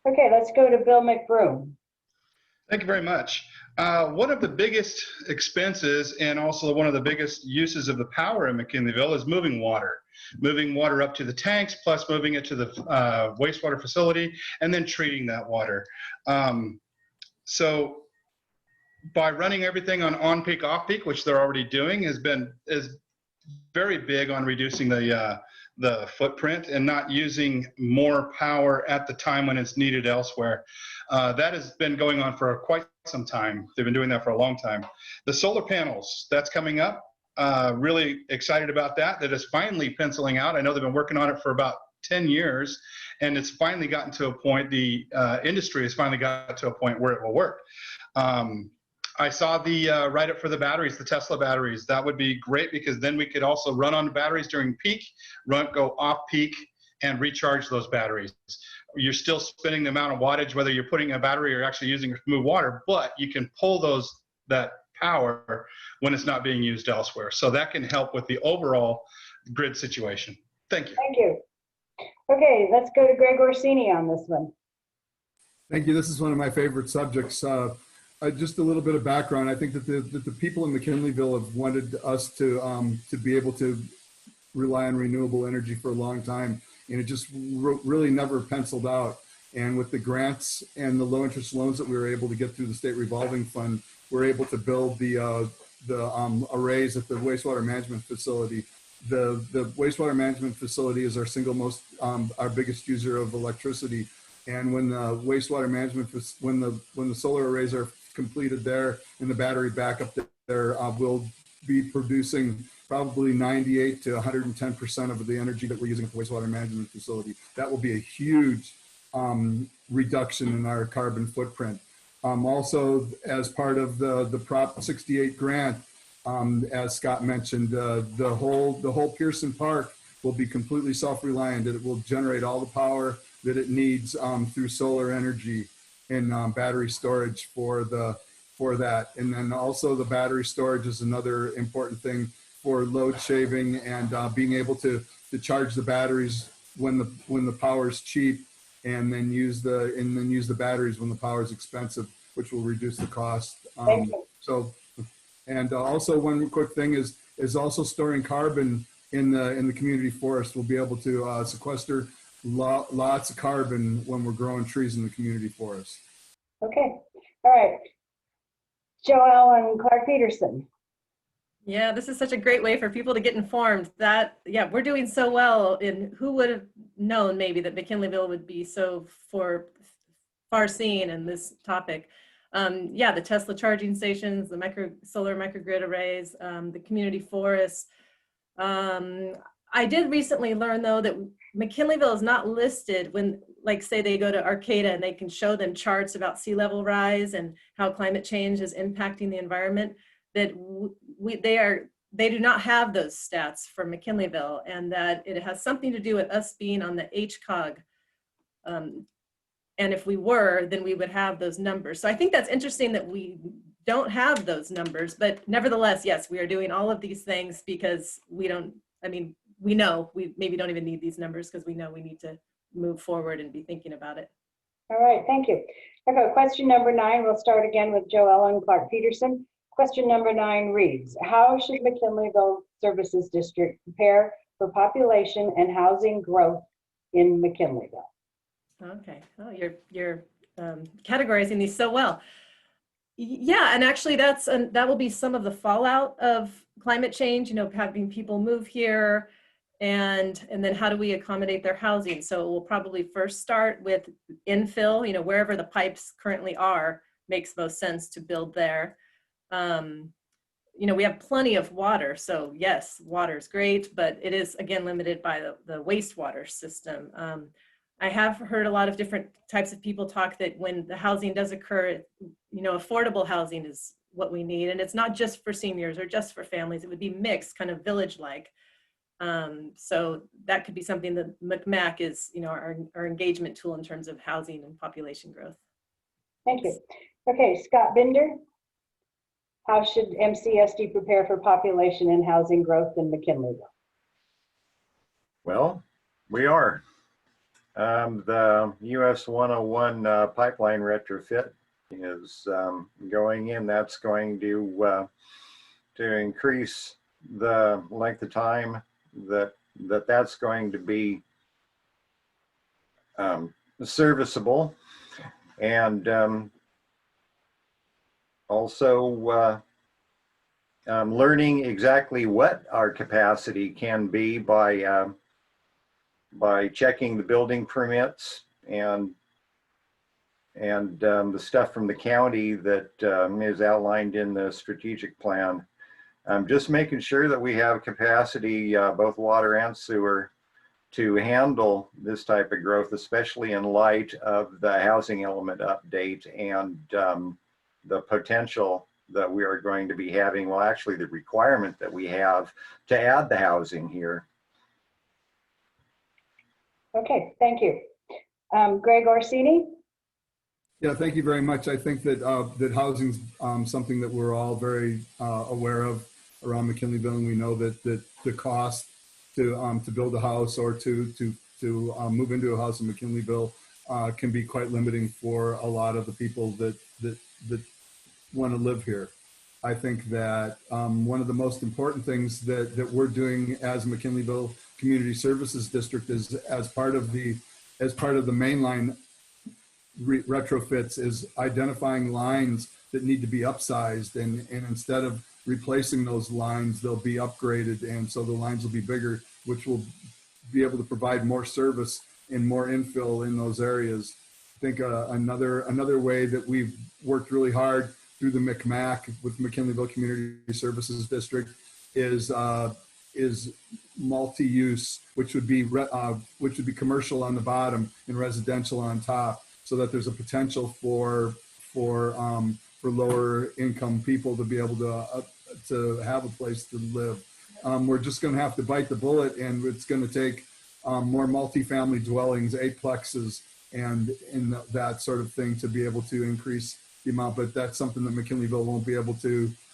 S1: Okay, let's go to Bill McBroome.
S3: Thank you very much. One of the biggest expenses and also one of the biggest uses of the power in McKinleyville is moving water up to the tanks, plus moving it to the wastewater facility, and then treating that water. So by running everything on peak, off peak, which they're already doing, is very big on reducing the footprint and not using more power at the time when it's needed elsewhere. That has been going on for quite some time. They've been doing that for a long time. The solar panels, that's coming up. Really excited about that. That is finally penciling out. I know they've been working on it for about 10 years, and it's finally gotten to a point, the industry has finally got to a point where it will work. I saw the write-up for the batteries, the Tesla batteries. That would be great because then we could also run on the batteries during peak, go off peak, and recharge those batteries. You're still spending the amount of wattage, whether you're putting a battery or actually using it to move water, but you can pull that power when it's not being used elsewhere. So that can help with the overall grid situation. Thank you.
S1: Thank you. Okay, let's go to Greg Orsini on this one.
S4: Thank you. This is one of my favorite subjects. Just a little bit of background. I think that the people in McKinleyville have wanted us to be able to rely on renewable energy for a long time, and it just really never penciled out. And with the grants and the low interest loans that we were able to get through the state revolving fund, we're able to build the arrays at the wastewater management facility. The wastewater management facility is our our biggest user of electricity. And when the wastewater management, when the solar arrays are completed there and the battery backup there, we'll be producing probably 98 to 110% of the energy that we're using at the wastewater management facility. That will be a huge reduction in our carbon footprint. Also, as part of the Prop 68 grant, as Scott mentioned, the whole Pearson Park will be completely self-reliant. It will generate all the power that it needs through solar energy and battery storage for that. And then also the battery storage is another important thing for load shaving and being able to charge the batteries when the power is cheap, and then use the batteries when the power is expensive, which will reduce the cost. Also one quick thing is also storing carbon in the community forest. We'll be able to sequester lots of carbon when we're growing trees in the community forest.
S1: Okay, all right. Joellen Clark-Peterson.
S5: Yeah, this is such a great way for people to get informed that, yeah, we're doing so well. And who would have known maybe that McKinleyville would be so far seen in this topic. Yeah, the Tesla charging stations, the solar microgrid arrays, the community forests. I did recently learn though that McKinleyville is not listed when, like say they go to Arcata and they can show them charts about sea level rise and how climate change is impacting the environment, that they do not have those stats for McKinleyville, and that it has something to do with us being on the HCOG. And if we were, then we would have those numbers. So I think that's interesting that we don't have those numbers, but nevertheless, yes, we are doing all of these things because we know we maybe don't even need these numbers because we know we need to move forward and be thinking about it.
S1: All right, thank you. Okay, question number 9, we'll start again with Joellen Clark-Peterson. Question number 9 reads, how should McKinleyville Services District prepare for population and housing growth in McKinleyville? Okay,
S5: oh, you're categorizing these so well. Yeah, and actually that will be some of the fallout of climate change, you know, having people move here and then how do we accommodate their housing? So we'll probably first start with infill, you know, wherever the pipes currently are, makes most sense to build there. You know, we have plenty of water. So yes, water is great, but it is again limited by the wastewater system. I have heard a lot of different types of people talk that when the housing does occur, you know, affordable housing is what we need. And it's not just for seniors or just for families. It would be mixed, kind of village-like. So that could be something that McMac is, you know, our engagement tool in terms of housing and population growth.
S1: Thank you. Okay, Scott Binder. How should MCSD prepare for population and housing growth in McKinleyville?
S2: Well, we are. The US 101 pipeline retrofit is going in. That's going to increase the length of time that's going to be serviceable, and also learning exactly what our capacity can be by checking the building permits and the stuff from the county that is outlined in the strategic plan. Just making sure that we have capacity, both water and sewer, to handle this type of growth, especially in light of the housing element update and the potential that we are going to be having, well, actually the requirement that we have to add the housing here.
S1: Okay, thank you. Greg Orsini?
S4: Yeah, thank you very much. I think that that housing's something that we're all very aware of around McKinleyville, and we know that the cost to build a house or to move into a house in McKinleyville can be quite limiting for a lot of the people that want to live here. I think that one of the most important things that we're doing as McKinleyville Community Services District is as part of the mainline retrofits is identifying lines that need to be upsized, and instead of replacing those lines, they'll be upgraded, and so the lines will be bigger, which will be able to provide more service and more infill in those areas. I think another way that we've worked really hard through the McMac with McKinleyville Community Services District is multi-use, which would be commercial on the bottom and residential on top, so that there's a potential for lower income people to be able to have a place to live. We're just going to have to bite the bullet, and it's going to take more multifamily dwellings, 8plexes, and that sort of thing to be able to increase the amount. But that's something that McKinleyville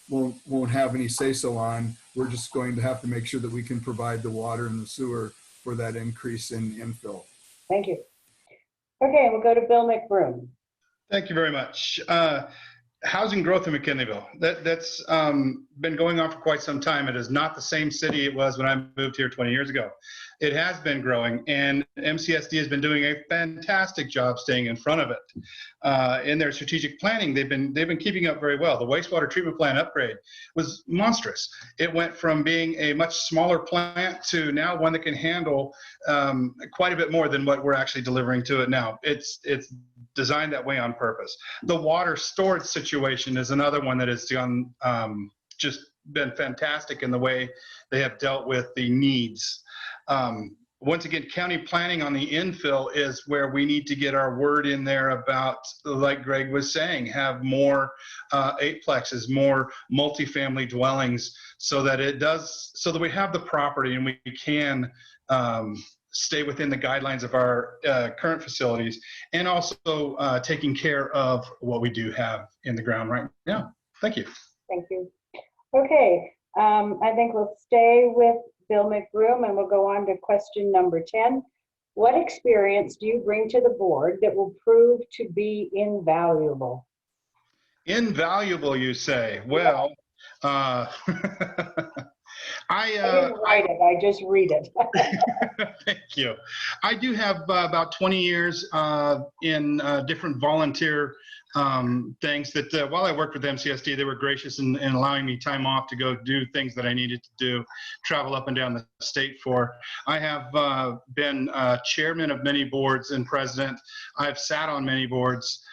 S4: won't have any say-so on. We're just going to have to make sure that we can provide the water and the sewer for that increase in infill.
S1: Thank you. Okay, we'll go to Bill McBroome.
S3: Thank you very much. Housing growth in McKinleyville, that's been going on for quite some time. It is not the same city it was when I moved here 20 years ago. It has been growing, and MCSD has been doing a fantastic job staying in front of it. In their strategic planning, they've been keeping up very well. The wastewater treatment plant upgrade was monstrous. It went from being a much smaller plant to now one that can handle quite a bit more than what we're actually delivering to it now. It's designed that way on purpose. The water storage situation is another one that has done just been fantastic in the way they have dealt with the needs. Once again, county planning on the infill is where we need to get our word in there about, like Greg was saying, have more 8plexes, more multifamily dwellings, so that we have the property and we can stay within the guidelines of our current facilities, and also taking care of what we do have in the ground right now. Thank you.
S1: Thank you. Okay, I think we'll stay with Bill McBroome, and we'll go on to question number 10. What experience do you bring to the board that will prove to be invaluable?
S3: Invaluable, you say? Well,
S1: I didn't write it, I just read it.
S3: Thank you. I do have about 20 years in different volunteer things that while I worked with MCSD, they were gracious in allowing me time off to go do things that I needed to do, travel up and down the state for. I have been chairman of many boards and president. I've sat on many boards.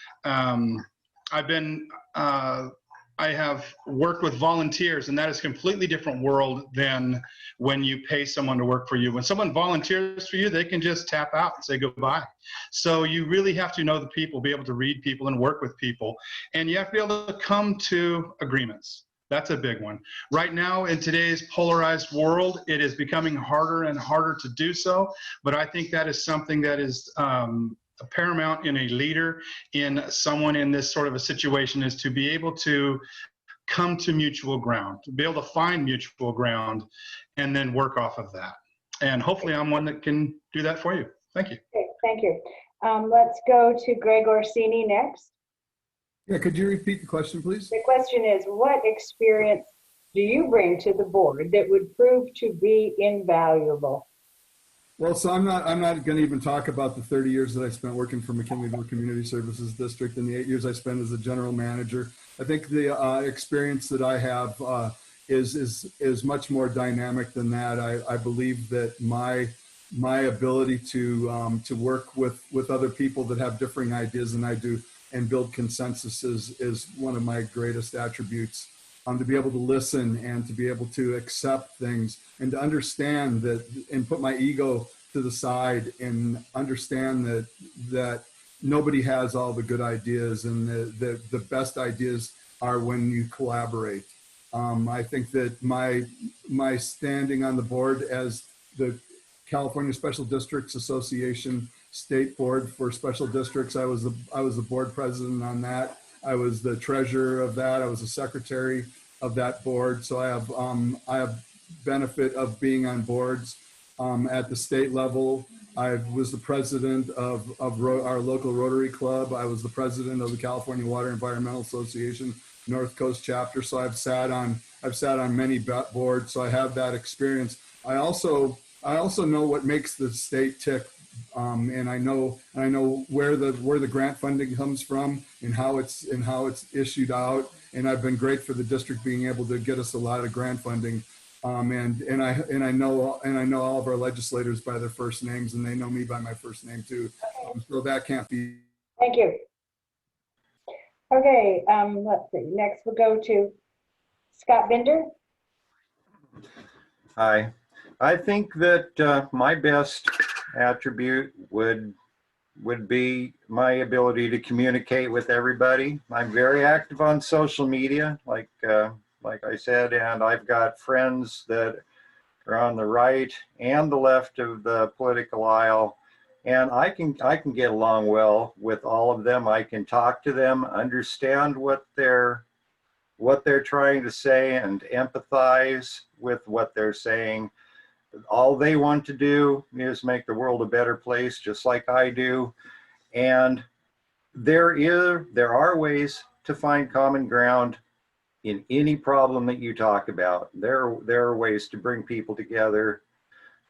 S3: I have worked with volunteers, and that is a completely different world than when you pay someone to work for you. When someone volunteers for you, they can just tap out and say goodbye. So you really have to know the people, be able to read people and work with people. And you have to be able to come to agreements. That's a big one. Right now, in today's polarized world, it is becoming harder and harder to do so. But I think that is something that is paramount in a leader, in someone in this sort of a situation, is to be able to come to mutual ground, to be able to find mutual ground, and then work off of that. And hopefully I'm one that can do that for you. Thank you.
S1: Okay, thank you. Let's go to Greg Orsini next.
S4: Yeah, could you repeat the question, please?
S1: The question is, what experience do you bring to the board that would prove to be invaluable?
S4: Well, so I'm not going to even talk about the 30 years that I spent working for McKinleyville Community Services District and the 8 years I spent as a general manager. I think the experience that I have is much more dynamic than that. I believe that my ability to work with other people that have differing ideas than I do and build consensus is one of my greatest attributes. To be able to listen and to be able to accept things and to understand that and put my ego to the side and understand that nobody has all the good ideas, and the best ideas are when you collaborate. I think that my standing on the board as the California Special Districts Association State Board for Special Districts, I was the board president on that. I was the treasurer of that. I was the secretary of that board. So I have benefit of being on boards at the state level. I was the president of our local Rotary Club. I was the president of the California Water Environmental Association North Coast Chapter. So I've sat on many boards. So I have that experience. I also know what makes the state tick. And I know where the grant funding comes from and how it's issued out. And I've been great for the district being able to get us a lot of grant funding. And I know all of our legislators by their first names, and they know me by my first name too. So that can't be.
S1: Thank you. Okay, let's see. Next we'll go to Scott Bender.
S2: Hi. I think that my best attribute would be my ability to communicate with everybody. I'm very active on social media, like I said, and I've got friends that are on the right and the left of the political aisle, and I can get along well with all of them. I can talk to them, understand what they're trying to say, and empathize with what they're saying. All they want to do is make the world a better place, just like I do. And there are ways to find common ground in any problem that you talk about. There are ways to bring people together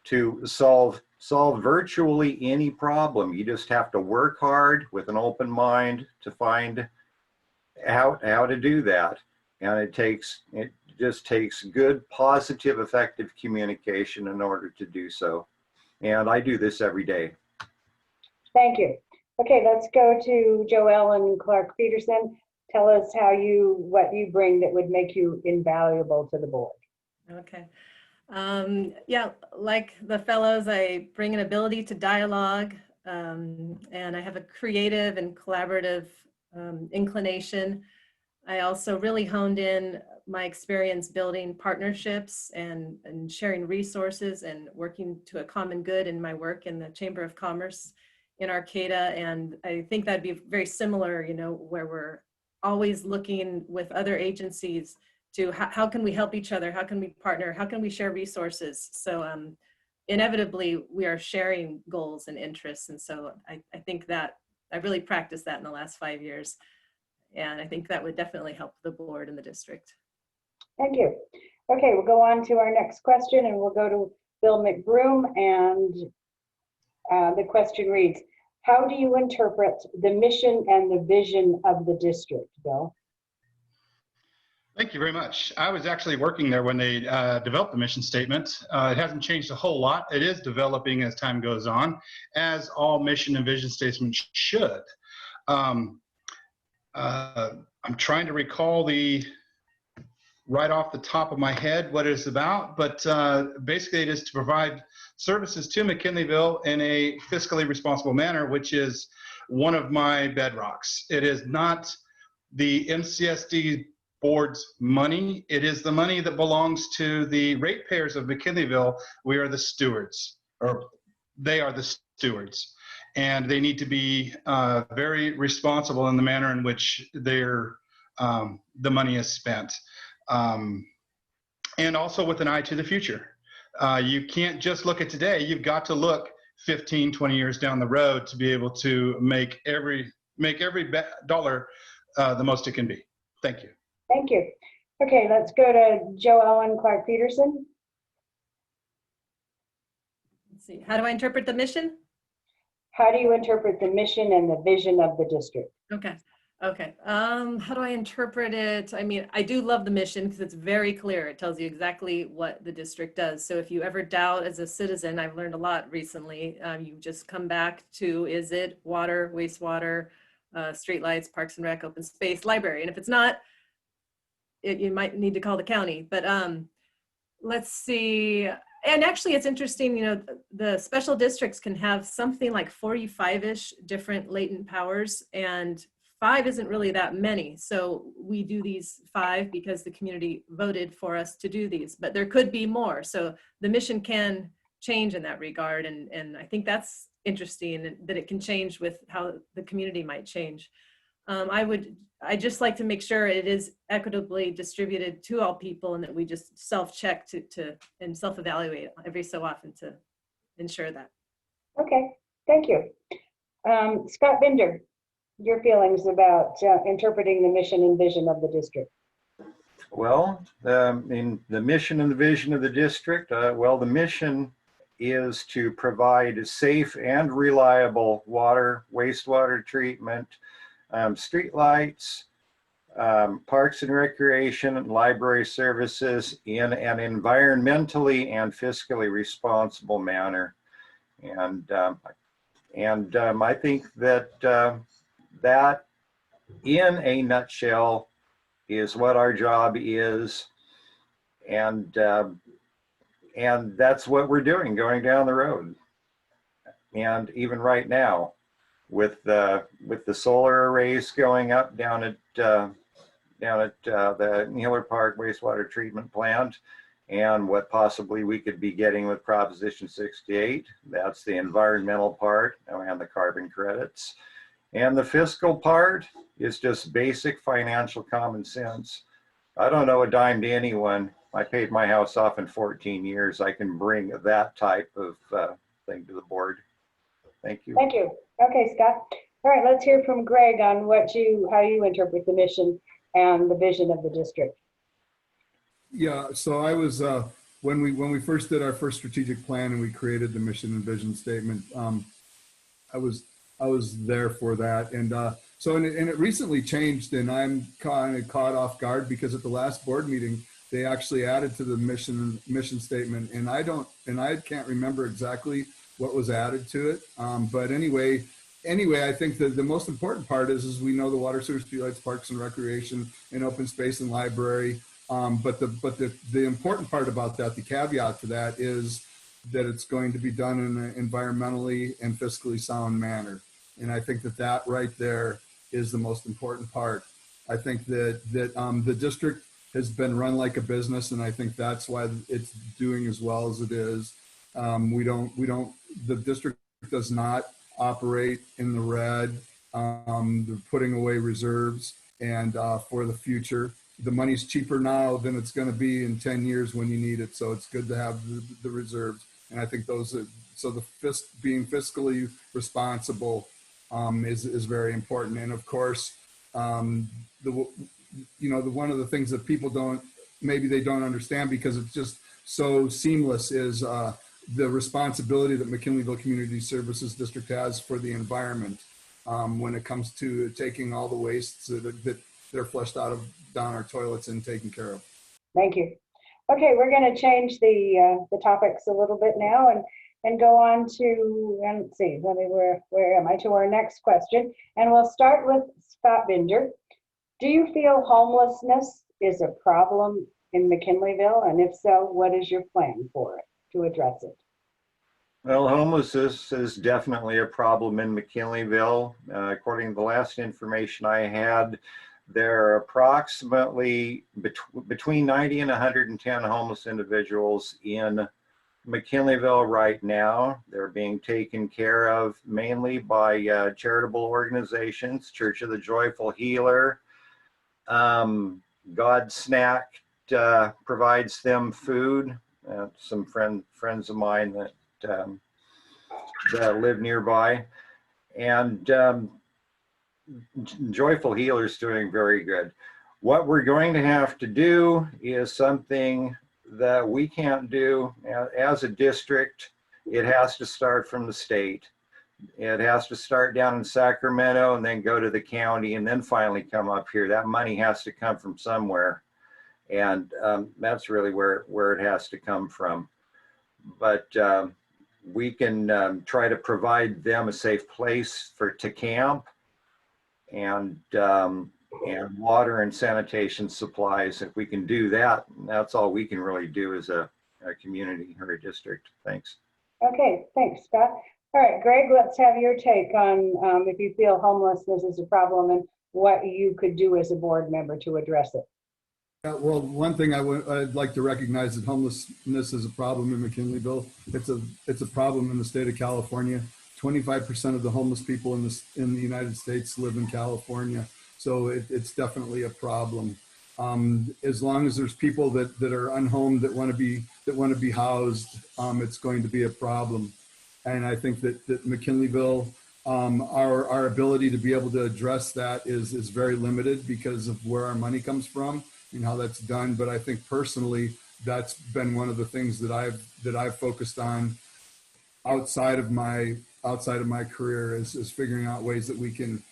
S2: to solve virtually any problem. You just have to work hard with an open mind to find how to do that. And it just takes good, positive, effective communication in order to do so. And I do this every day.
S1: Thank you. Okay, let's go to Joellen Clark-Peterson. Tell us what you bring that would make you invaluable to the board.
S5: Okay. Yeah, like the fellows, I bring an ability to dialogue, and I have a creative and collaborative inclination. I also really honed in my experience building partnerships and sharing resources and working to a common good in my work in the Chamber of Commerce in Arcata. And I think that'd be very similar, where we're always looking with other agencies to how can we help each other? How can we partner? How can we share resources? So inevitably we are sharing goals and interests. And so I think that I really practiced that in the last 5 years. And I think that would definitely help the board and the district.
S1: Thank you. Okay, we'll go on to our next question, and we'll go to Bill McBroome. And the question reads, How do you interpret the mission and the vision of the district, Bill?
S3: Thank you very much. I was actually working there when they developed the mission statement. It hasn't changed a whole lot. It is developing as time goes on, as all mission and vision statements should. I'm trying to recall right off the top of my head what it's about, but basically it is to provide services to McKinleyville in a fiscally responsible manner, which is one of my bedrocks. It is not the MCSD board's money. It is the money that belongs to the ratepayers of McKinleyville. We are the stewards, or they are the stewards, and they need to be very responsible in the manner in which the money is spent, and also with an eye to the future. You can't just look at today. You've got to look 15, 20 years down the road to be able to make every dollar the most it can be. Thank you.
S1: Thank you. Okay, let's go to Joellen Clark-Peterson.
S5: Let's see. How do I interpret the mission?
S1: How do you interpret the mission and the vision of the district?
S5: Okay. Okay. How do I interpret it? I mean, I do love the mission because it's very clear. It tells you exactly what the district does. So if you ever doubt as a citizen, I've learned a lot recently. You just come back to, is it water, wastewater, streetlights, parks and rec, open space, library? And if it's not, you might need to call the county. But let's see. And actually, it's interesting, you know, the special districts can have something like 45-ish different latent powers, and 5 isn't really that many. So we do these 5 because the community voted for us to do these, but there could be more. So the mission can change in that regard. And I think that's interesting, that it can change with how the community might change. I just like to make sure it is equitably distributed to all people, and that we just self-check and self-evaluate every so often to ensure that.
S1: Okay, thank you. Scott Binder, your feelings about interpreting the mission and vision of the district.
S2: Well, in the mission and the vision of the district, well, the mission is to provide safe and reliable water, wastewater treatment, street lights, parks and recreation, and library services in an environmentally and fiscally responsible manner. And I think that that, in a nutshell, is what our job is, and that's what we're doing going down the road. And even right now, with the solar arrays going up down at the Hiller Park wastewater treatment plant, and what possibly we could be getting with Proposition 68, that's the environmental part and the carbon credits. And the fiscal part is just basic financial common sense. I don't owe a dime to anyone. I paid my house off in 14 years. I can bring that type of thing to the board. Thank you.
S1: Thank you. Okay, Scott. All right, let's hear from Greg on how you interpret the mission and the vision of the district.
S4: Yeah, so I was when we first did our first strategic plan and we created the mission and vision statement, I was there for that, and it recently changed, and I'm kind of caught off guard because at the last board meeting they actually added to the mission statement, and I can't remember exactly what was added to it, but anyway, I think that the most important part is we know the water, sewer, streetlights, parks and recreation, and open space and library. But the important part about that, the caveat to that, is that it's going to be done in an environmentally and fiscally sound manner. And I think that right there is the most important part. I think that the district has been run like a business, and I think that's why it's doing as well as it is. The district does not operate in the red. They're putting away reserves, and for the future, the money's cheaper now than it's going to be in 10 years when you need it. So it's good to have the reserves. And I think being fiscally responsible is very important. And of course, one of the things that people don't understand because it's just so seamless is the responsibility that McKinleyville Community Services District has for the environment when it comes to taking all the wastes that are flushed down our toilets and taken care of.
S1: Thank you. Okay, we're going to change the topics a little bit now and go on to, and let's see, where am I, to our next question. And we'll start with Scott Binder. Do you feel homelessness is a problem in McKinleyville? And if so, what is your plan for it to address it?
S2: Well, homelessness is definitely a problem in McKinleyville. According to the last information I had, there are approximately between 90 and 110 homeless individuals in McKinleyville right now. They're being taken care of mainly by charitable organizations. Church of the Joyful Healer, God Snack provides them food. Some friends of mine that live nearby, and Joyful Healer is doing very good. What we're going to have to do is something that we can't do as a district. It has to start from the state. It has to start down in Sacramento and then go to the county and then finally come up here. That money has to come from somewhere. And that's really where it has to come from. But we can try to provide them a safe place to camp, and water and sanitation supplies. If we can do that, that's all we can really do as a community or a district. Thanks.
S1: Okay, thanks, Scott. All right, Greg, let's have your take on if you feel homelessness is a problem and what you could do as a board member to address it.
S4: Well, one thing I'd like to recognize that homelessness is a problem in McKinleyville. It's a problem in the state of California. 25% of the homeless people in the United States live in California, so it's definitely a problem. As long as there's people that are unhomed that want to be housed, it's going to be a problem. And I think that McKinleyville, our ability to be able to address that is very limited because of where our money comes from and how that's done. But I think personally, that's been one of the things that I've focused on outside of my career is figuring out ways that we can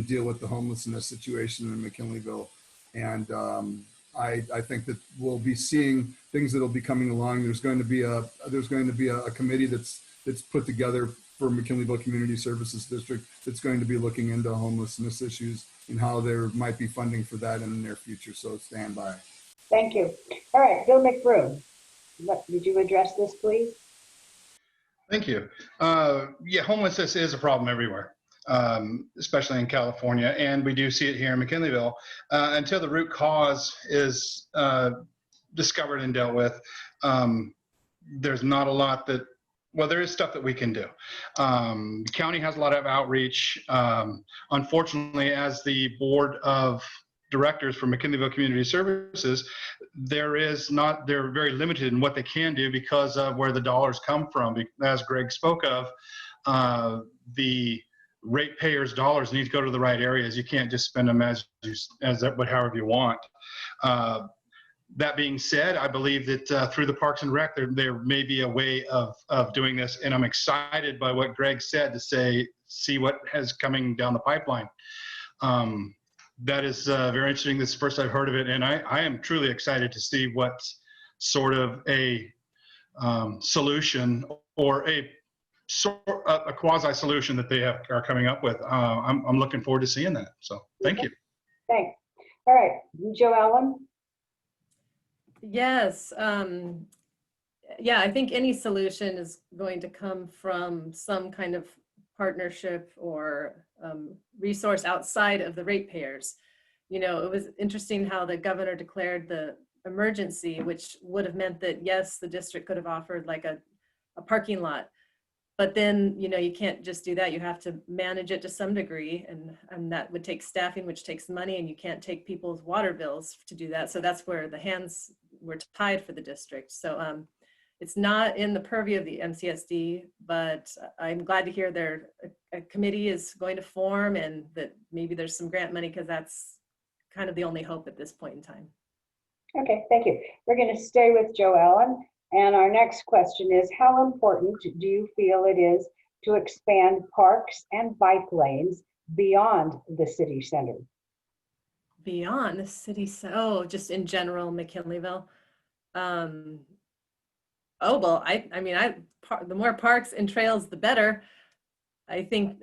S4: deal with the homelessness situation in McKinleyville. And I think that we'll be seeing things that'll be coming along. There's going to be a committee that's put together for McKinleyville Community Services District that's going to be looking into homelessness issues and how there might be funding for that in the near future. So stand by.
S1: Thank you. All right, Bill McBroome, did you address this, please?
S3: Thank you. Yeah, homelessness is a problem everywhere, especially in California, and we do see it here in McKinleyville. Until the root cause is discovered and dealt with, there's not a lot that, well, there is stuff that we can do. The county has a lot of outreach. Unfortunately, as the board of directors for McKinleyville Community Services, they're very limited in what they can do because of where the dollars come from. As Greg spoke of, the ratepayers' dollars need to go to the right areas. You can't just spend them however you want. That being said, I believe that through the Parks and Rec, there may be a way of doing this, and I'm excited by what Greg said to see what has coming down the pipeline. That is very interesting. This is the first I've heard of it, and I am truly excited to see what sort of a solution or a quasi-solution that they are coming up with. I'm looking forward to seeing that. So thank you.
S1: Thanks. All right, Joellen.
S5: Yes. Yeah, I think any solution is going to come from some kind of partnership or resource outside of the ratepayers. You know, it was interesting how the governor declared the emergency, which would have meant that, yes, the district could have offered like a parking lot. But then, you know, you can't just do that. You have to manage it to some degree, and that would take staffing, which takes money, and you can't take people's water bills to do that. So that's where the hands were tied for the district. So it's not in the purview of the MCSD, but I'm glad to hear a committee is going to form and that maybe there's some grant money, because that's kind of the only hope at this point in time.
S1: Okay, thank you. We're going to stay with Joellen. And our next question is, how important do you feel it is to expand parks and bike lanes beyond the city center?
S5: Beyond the city, oh, just in general, McKinleyville. Um, oh, well, the more parks and trails, the better. I think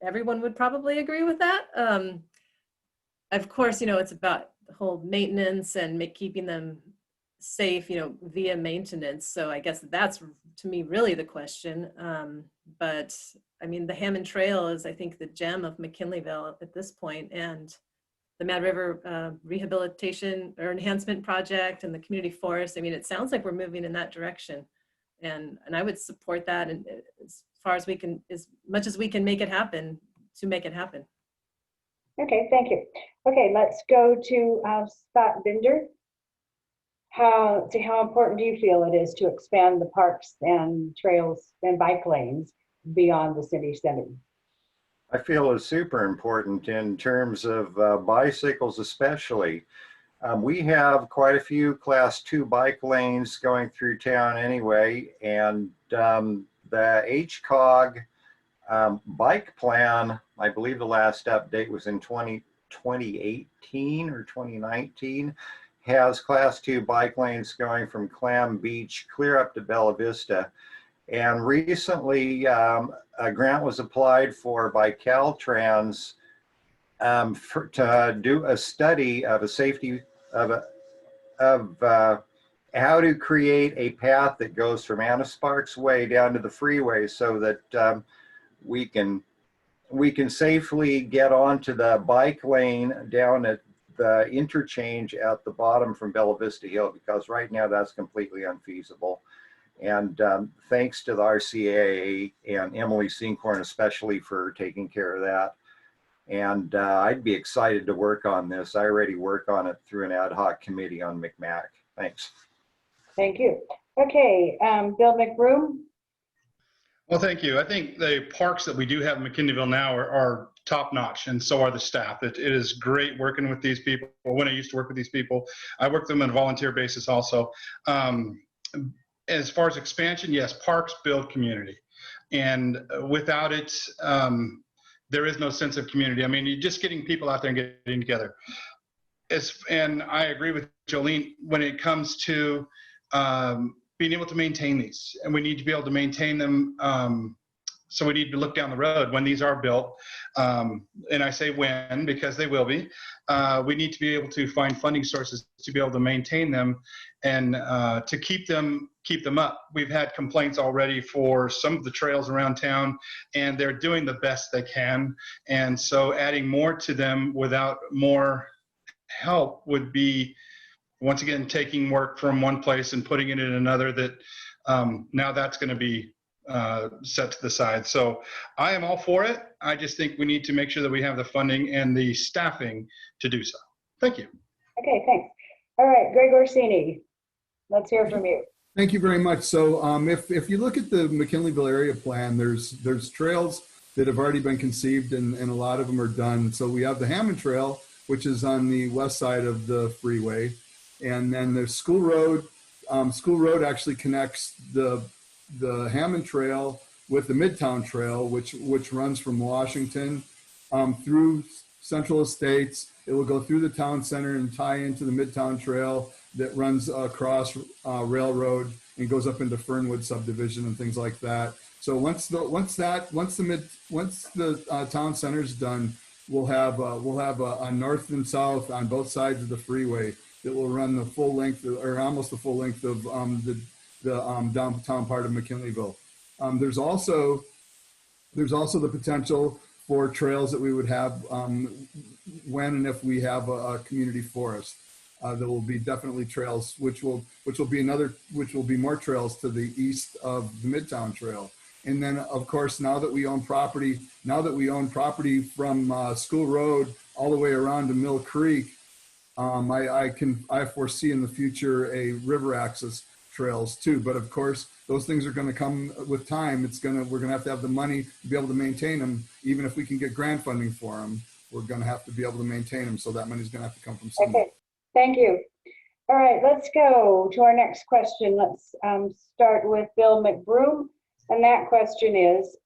S5: everyone would probably agree with that. Of course, it's about the whole maintenance and keeping them safe, via maintenance. So I guess that's, to me, really the question. But I mean, the Hammond Trail is, I think, the gem of McKinleyville at this point, and the Mad River Rehabilitation or Enhancement Project and the community forest. I mean, it sounds like we're moving in that direction, and I would support that, and as far as we can, as much as we can make it happen, to make it happen.
S1: Okay, thank you. Okay, let's go to Scott Binder. How important do you feel it is to expand the parks and trails and bike lanes beyond the city center?
S2: I feel it's super important in terms of bicycles especially. We have quite a few Class 2 bike lanes going through town anyway, and the HCOG bike plan, I believe the last update was in 2018 or 2019, has Class 2 bike lanes going from Clam Beach clear up to Bella Vista. And recently, a grant was applied for by Caltrans to do a study of how to create a path that goes from Anna Sparks Way down to the freeway, so that we can safely get onto the bike lane down at the interchange at the bottom from Bella Vista Hill, because right now that's completely unfeasible. And thanks to the RCAA and Emily Sinkhorn especially for taking care of that. And I'd be excited to work on this. I already work on it through an ad hoc committee on McMack. Thanks.
S1: Thank you. Okay, Bill McBroome.
S3: Well, thank you. I think the parks that we do have in McKinleyville now are top notch, and so are the staff. It is great working with these people. When I used to work with these people, I worked with them on a volunteer basis also. As far as expansion, yes, parks build community. And without it, there is no sense of community. I mean, you're just getting people out there and getting together. And I agree with Joellen when it comes to being able to maintain these. And we need to be able to maintain them. So we need to look down the road when these are built. And I say when, because they will be. We need to be able to find funding sources to be able to maintain them and to keep them up. We've had complaints already for some of the trails around town, and they're doing the best they can. And so adding more to them without more help would be, once again, taking work from one place and putting it in another that now that's going to be set to the side. So I am all for it. I just think we need to make sure that we have the funding and the staffing to do so. Thank you.
S1: Okay, thanks. All right, Greg Orsini, let's hear from you.
S4: Thank you very much. So if you look at the McKinleyville area plan, there's trails that have already been conceived, and a lot of them are done. So we have the Hammond Trail, which is on the west side of the freeway. And then there's School Road. School Road actually connects the Hammond Trail with the Midtown Trail, which runs from Washington through Central Estates. It will go through the town center and tie into the Midtown Trail that runs across Railroad and goes up into Fernwood subdivision and things like that. So once the town center's done, we'll have a north and south on both sides of the freeway that will run the full length, or almost the full length of the downtown part of McKinleyville. There's also the potential for trails that we would have when and if we have a community forest. There will be definitely trails, which will be more trails to the east of the Midtown Trail. And then, of course, now that we own property from School Road all the way around to Mill Creek, I foresee in the future a river access trails too. But of course, those things are going to come with time. We're going to have the money to be able to maintain them. Even if we can get grant funding for them, we're going to have to be able to maintain them. So that money's going to have to come from somewhere.
S1: Okay, thank you. All right, let's go to our next question. Let's start with Bill McBroome. And that question is,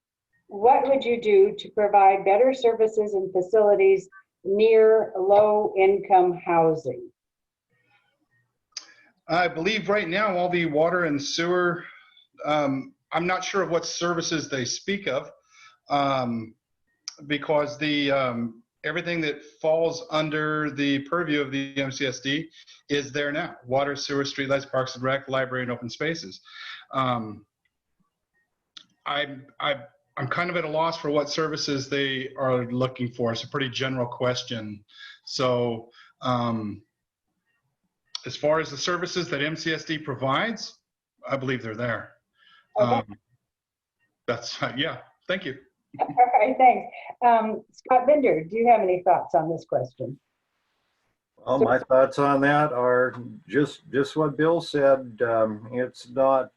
S1: what would you do to provide better services and facilities near low-income housing?
S3: I believe right now all the water and sewer, I'm not sure of what services they speak of, because the everything that falls under the purview of the MCSD is there now: water, sewer, streetlights, parks and rec, library, and open spaces. I'm kind of at a loss for what services they are looking for. It's a pretty general question. So as far as the services that MCSD provides, I believe they're there.
S1: Okay.
S3: That's, yeah, thank you.
S1: All right, thanks. Scott Bender, do you have any thoughts on this question?
S2: Well, my thoughts on that are just what Bill said. It's not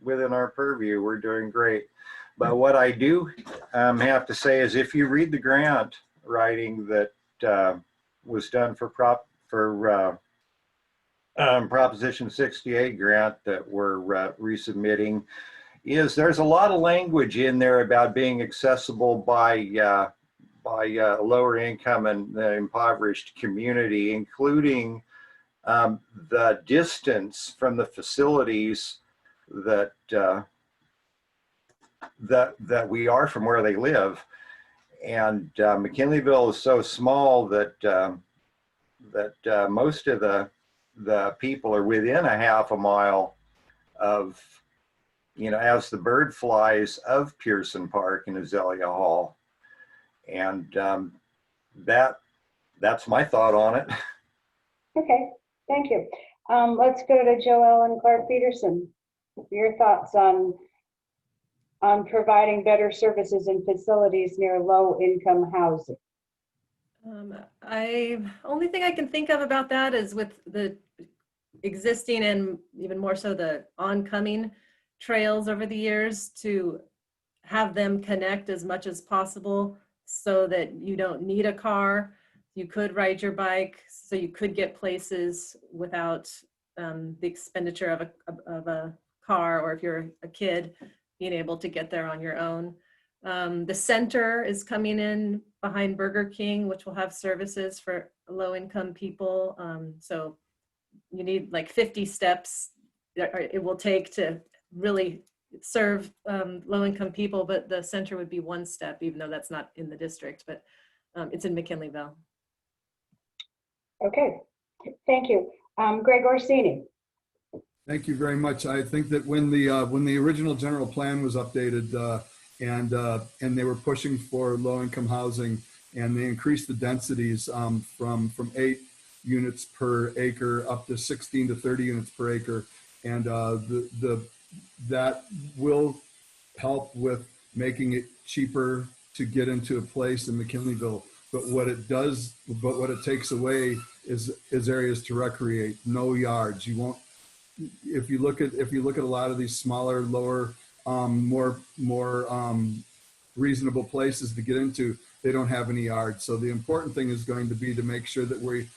S2: within our purview. We're doing great. But what I do have to say is, if you read the grant writing that was done for Proposition 68 grant that we're resubmitting, there's a lot of language in there about being accessible by lower income and the impoverished community, including the distance from the facilities that we are from where they live. And McKinleyville is so small that most of the people are within a half a mile of, as the bird flies, of Pearson Park and Azalea Hall. And that's my thought on it.
S1: Okay, thank you. Let's go to Joellen Clark-Peterson. Your thoughts on providing better services and facilities near low-income housing.
S5: Only thing I can think of about that is with the existing and even more so the oncoming trails over the years, to have them connect as much as possible so that you don't need a car. You could ride your bike, so you could get places without the expenditure of a car, or if you're a kid, being able to get there on your own. The center is coming in behind Burger King, which will have services for low-income people. So you need like 50 steps it will take to really serve low-income people, but the center would be one step, even though that's not in the district, but it's in McKinleyville.
S1: Okay, thank you. Greg Orsini.
S4: Thank you very much. I think that when the original general plan was updated and they were pushing for low-income housing, and they increased the densities from 8 units per acre up to 16 to 30 units per acre, and that will help with making it cheaper to get into a place in McKinleyville. But what it takes away is areas to recreate. No yards. You won't. If you look at a lot of these smaller, lower, more reasonable places to get into, they don't have any yards. So the important thing is going to be to make sure that we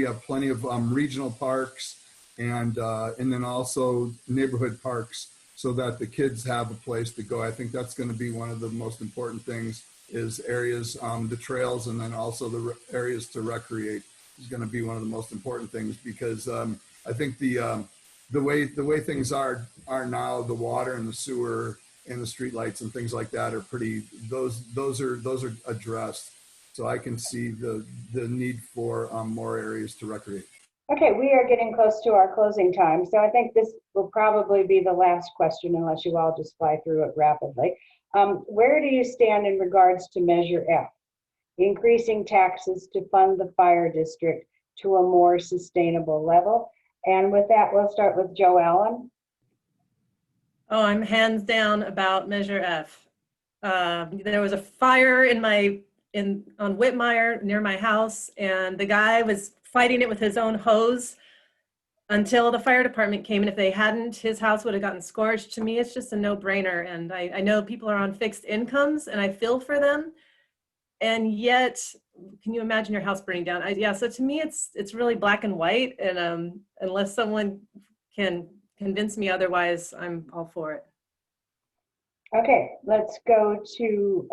S4: have plenty of regional parks and then also neighborhood parks, so that the kids have a place to go. I think that's going to be one of the most important things, is areas, the trails, and then also the areas to recreate is going to be one of the most important things, because I think the way things are now, the water and the sewer and the streetlights and things like that are pretty, those are addressed. So I can see the need for more areas to recreate.
S1: Okay, we are getting close to our closing time, so I think this will probably be the last question, unless you all just fly through it rapidly. Where do you stand in regards to Measure F, increasing taxes to fund the fire district to a more sustainable level? And with that, we'll start with Joellen.
S5: Oh, I'm hands down about Measure F. There was a fire on Whitmire near my house, and the guy was fighting it with his own hose until the fire department came. And if they hadn't, his house would have gotten scorched. To me, it's just a no-brainer. And I know people are on fixed incomes, and I feel for them. and yet, can you imagine your house burning down? Yeah, so to me, it's really black and white, and unless someone can convince me otherwise, I'm all for it.
S1: Okay, let's go to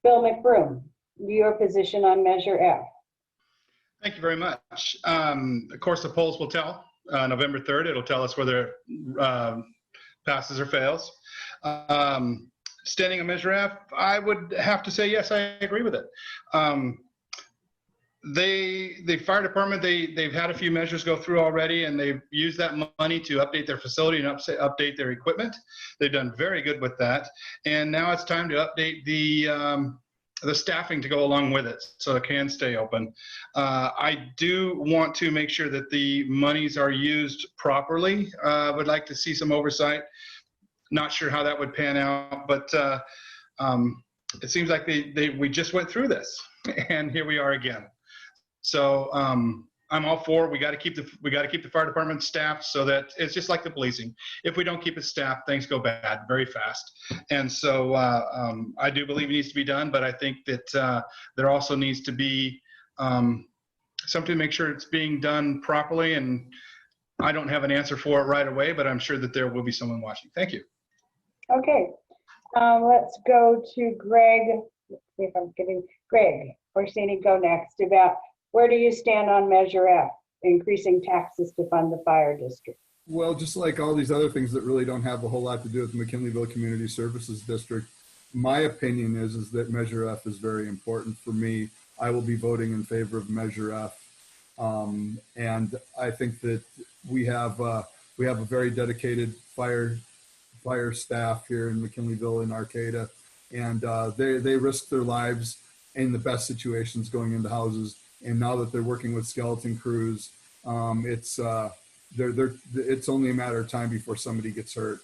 S1: Bill McBroome, your position on Measure F.
S3: Thank you very much. Of course, the polls will tell. November 3rd, it'll tell us whether passes or fails. Standing on Measure F, I would have to say yes, I agree with it. The fire department, they've had a few measures go through already, and they've used that money to update their facility and update their equipment. They've done very good with that, and now it's time to update the staffing to go along with it so it can stay open. I do want to make sure that the monies are used properly. I would like to see some oversight. Not sure how that would pan out, but it seems like we just went through this, and here we are again. So I'm all for. We got to keep the fire department staffed so that it's just like the policing. If we don't keep it staffed, things go bad very fast. And so I do believe it needs to be done, but I think that there also needs to be something to make sure it's being done properly. And I don't have an answer for it right away, but I'm sure that there will be someone watching. Thank you.
S1: Okay, let's go to Greg. Let's see if I'm getting Greg Orsini go next. About where do you stand on Measure F, increasing taxes to fund the fire district?
S4: Well, just like all these other things that really don't have a whole lot to do with the McKinleyville Community Services District, my opinion is that Measure F is very important for me. I will be voting in favor of Measure F. And I think that we have a very dedicated fire staff here in McKinleyville and Arcata, and they risk their lives in the best situations going into houses. And now that they're working with skeleton crews, it's only a matter of time before somebody gets hurt.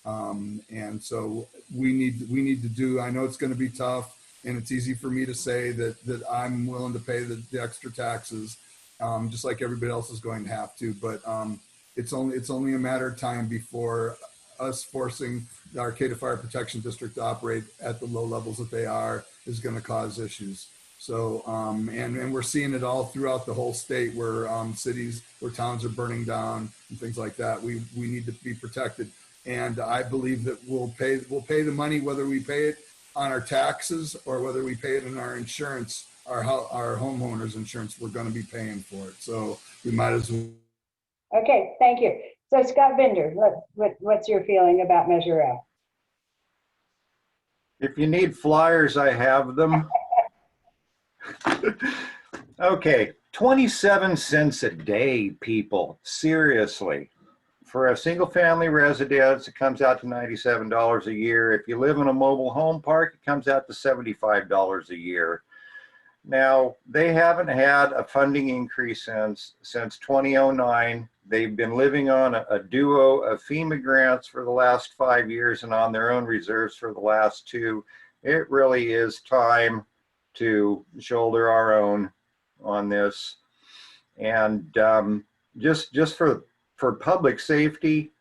S4: And so we need to do. I know it's going to be tough, and it's easy for me to say that I'm willing to pay the extra taxes, just like everybody else is going to have to. But it's only a matter of time before us forcing the Arcata Fire Protection District to operate at the low levels that they are is going to cause issues. So, and we're seeing it all throughout the whole state where cities, where towns are burning down and things like that. We need to be protected. And I believe that we'll pay the money, whether we pay it on our taxes or whether we pay it in our insurance, our homeowners insurance, we're going to be paying for it. So we might as well.
S1: Okay, thank you. So Scott Binder, what's your feeling about Measure F?
S2: If you need flyers, I have them. Okay, 27 cents a day, people. Seriously. For a single family residence, it comes out to $97 a year. If you live in a mobile home park, it comes out to $75 a year. Now, they haven't had a funding increase since 2009. They've been living on a duo of FEMA grants for the last 5 years and on their own reserves for the last 2. It really is time to shoulder our own on this. And just for public safety,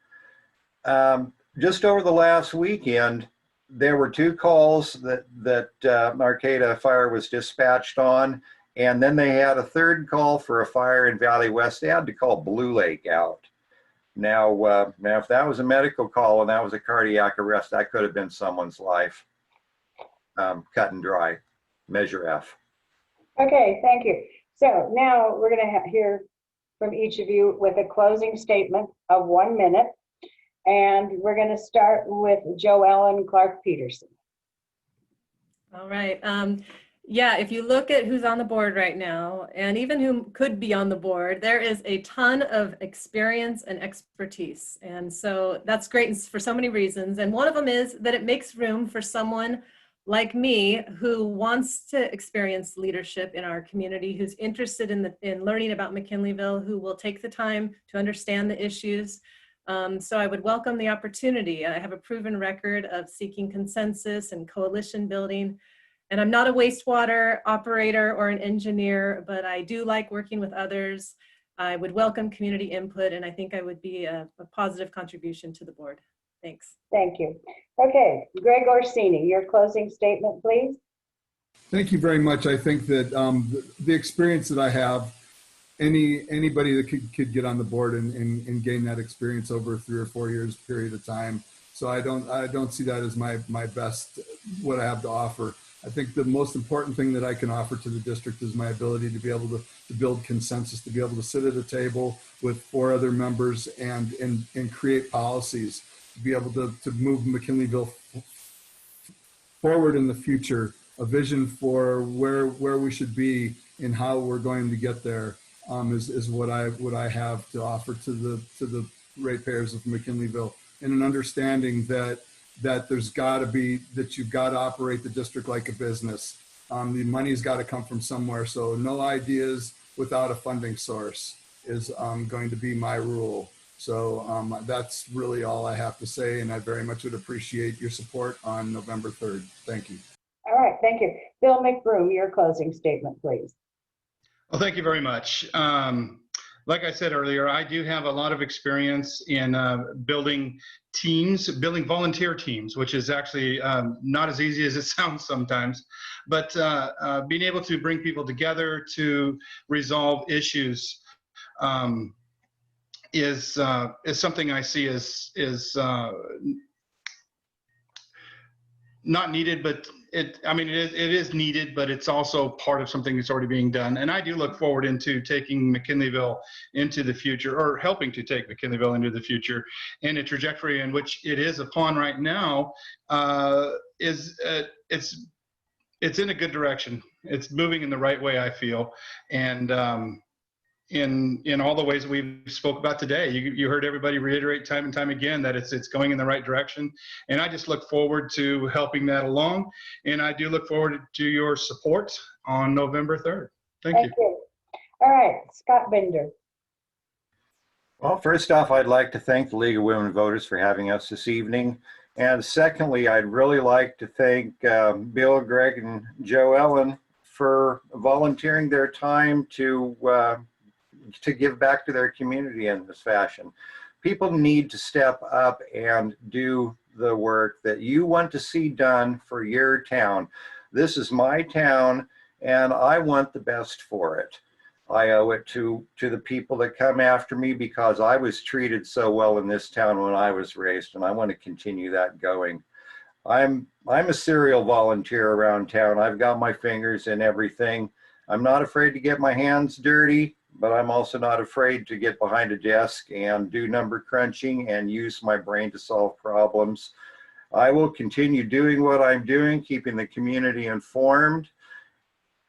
S2: just over the last weekend, there were 2 calls that Arcata Fire was dispatched on, and then they had a 3rd call for a fire in Valley West. They had to call Blue Lake out. Now if that was a medical call and that was a cardiac arrest, that could have been someone's life. Cut and dry. Measure F.
S1: Okay, thank you. So now we're going to hear from each of you with a closing statement of 1 minute. And we're going to start with Joellen Clark-Peterson.
S5: All right. Yeah, if you look at who's on the board right now, and even who could be on the board, there is a ton of experience and expertise. And so that's great for so many reasons. And one of them is that it makes room for someone like me who wants to experience leadership in our community, who's interested in learning about McKinleyville, who will take the time to understand the issues. So I would welcome the opportunity. I have a proven record of seeking consensus and coalition building. And I'm not a wastewater operator or an engineer, but I do like working with others. I would welcome community input, and I think I would be a positive contribution to the board. Thanks.
S1: Thank you. Okay, Greg Orsini, your closing statement, please.
S4: Thank you very much. I think that the experience that I have, anybody that could get on the board and gain that experience over a 3 or 4 years period of time. So I don't see that as my best, what I have to offer. I think the most important thing that I can offer to the district is my ability to be able to build consensus, to be able to sit at a table with 4 other members and create policies, to be able to move McKinleyville forward in the future, a vision for where we should be and how we're going to get there, is what I have to offer to the ratepayers of McKinleyville, and an understanding that there's got to be, that you've got to operate the district like a business. The money's got to come from somewhere, so no ideas without a funding source is going to be my rule. So that's really all I have to say, and I very much would appreciate your support on November 3rd. Thank you.
S1: All right, thank you. Bill McBroome, your closing statement, please.
S3: Well, thank you very much. Like I said earlier, I do have a lot of experience in building teams, building volunteer teams, which is actually not as easy as it sounds sometimes. But being able to bring people together to resolve issues is something I see is not needed, but it is needed, but it's also part of something that's already being done. And I do look forward into taking McKinleyville into the future, or helping to take McKinleyville into the future, and a trajectory in which it is upon right now it's in a good direction. It's moving in the right way, I feel. And in all the ways we spoke about today, you heard everybody reiterate time and time again that it's going in the right direction, and I just look forward to helping that along, and I do look forward to your support on November 3rd. Thank you.
S1: All right, Scott Bender.
S2: Well, first off, I'd like to thank the League of Women Voters for having us this evening. And secondly, I'd really like to thank Bill, Greg, and Joellen for volunteering their time to give back to their community in this fashion. People need to step up and do the work that you want to see done for your town. This is my town, and I want the best for it. I owe it to the people that come after me, because I was treated so well in this town when I was raised, and I want to continue that going. I'm a serial volunteer around town. I've got my fingers in everything. I'm not afraid to get my hands dirty, but I'm also not afraid to get behind a desk and do number crunching and use my brain to solve problems. I will continue doing what I'm doing, keeping the community informed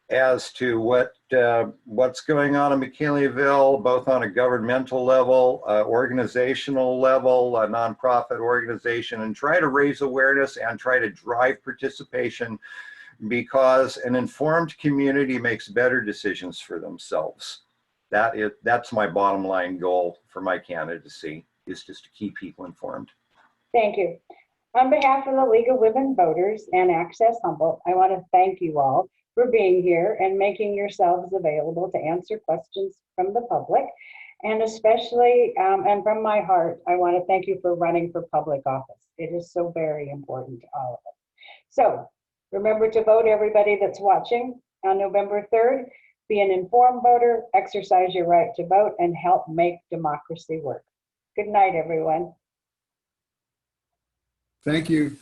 S2: as to what's going on in McKinleyville, both on a governmental level, organizational level, a nonprofit organization, and try to raise awareness and try to drive participation, because an informed community makes better decisions for themselves. That's my bottom line goal for my candidacy, is just to keep people informed.
S1: Thank you. On behalf of the League of Women Voters and Access Humboldt, I want to thank you all for being here and making yourselves available to answer questions from the public. And especially, and from my heart, I want to thank you for running for public office. It is so very important to all of us. So remember to vote, everybody that's watching, on November 3rd. Be an informed voter, exercise your right to vote, and help make democracy work. Good night, everyone.
S4: Thank you.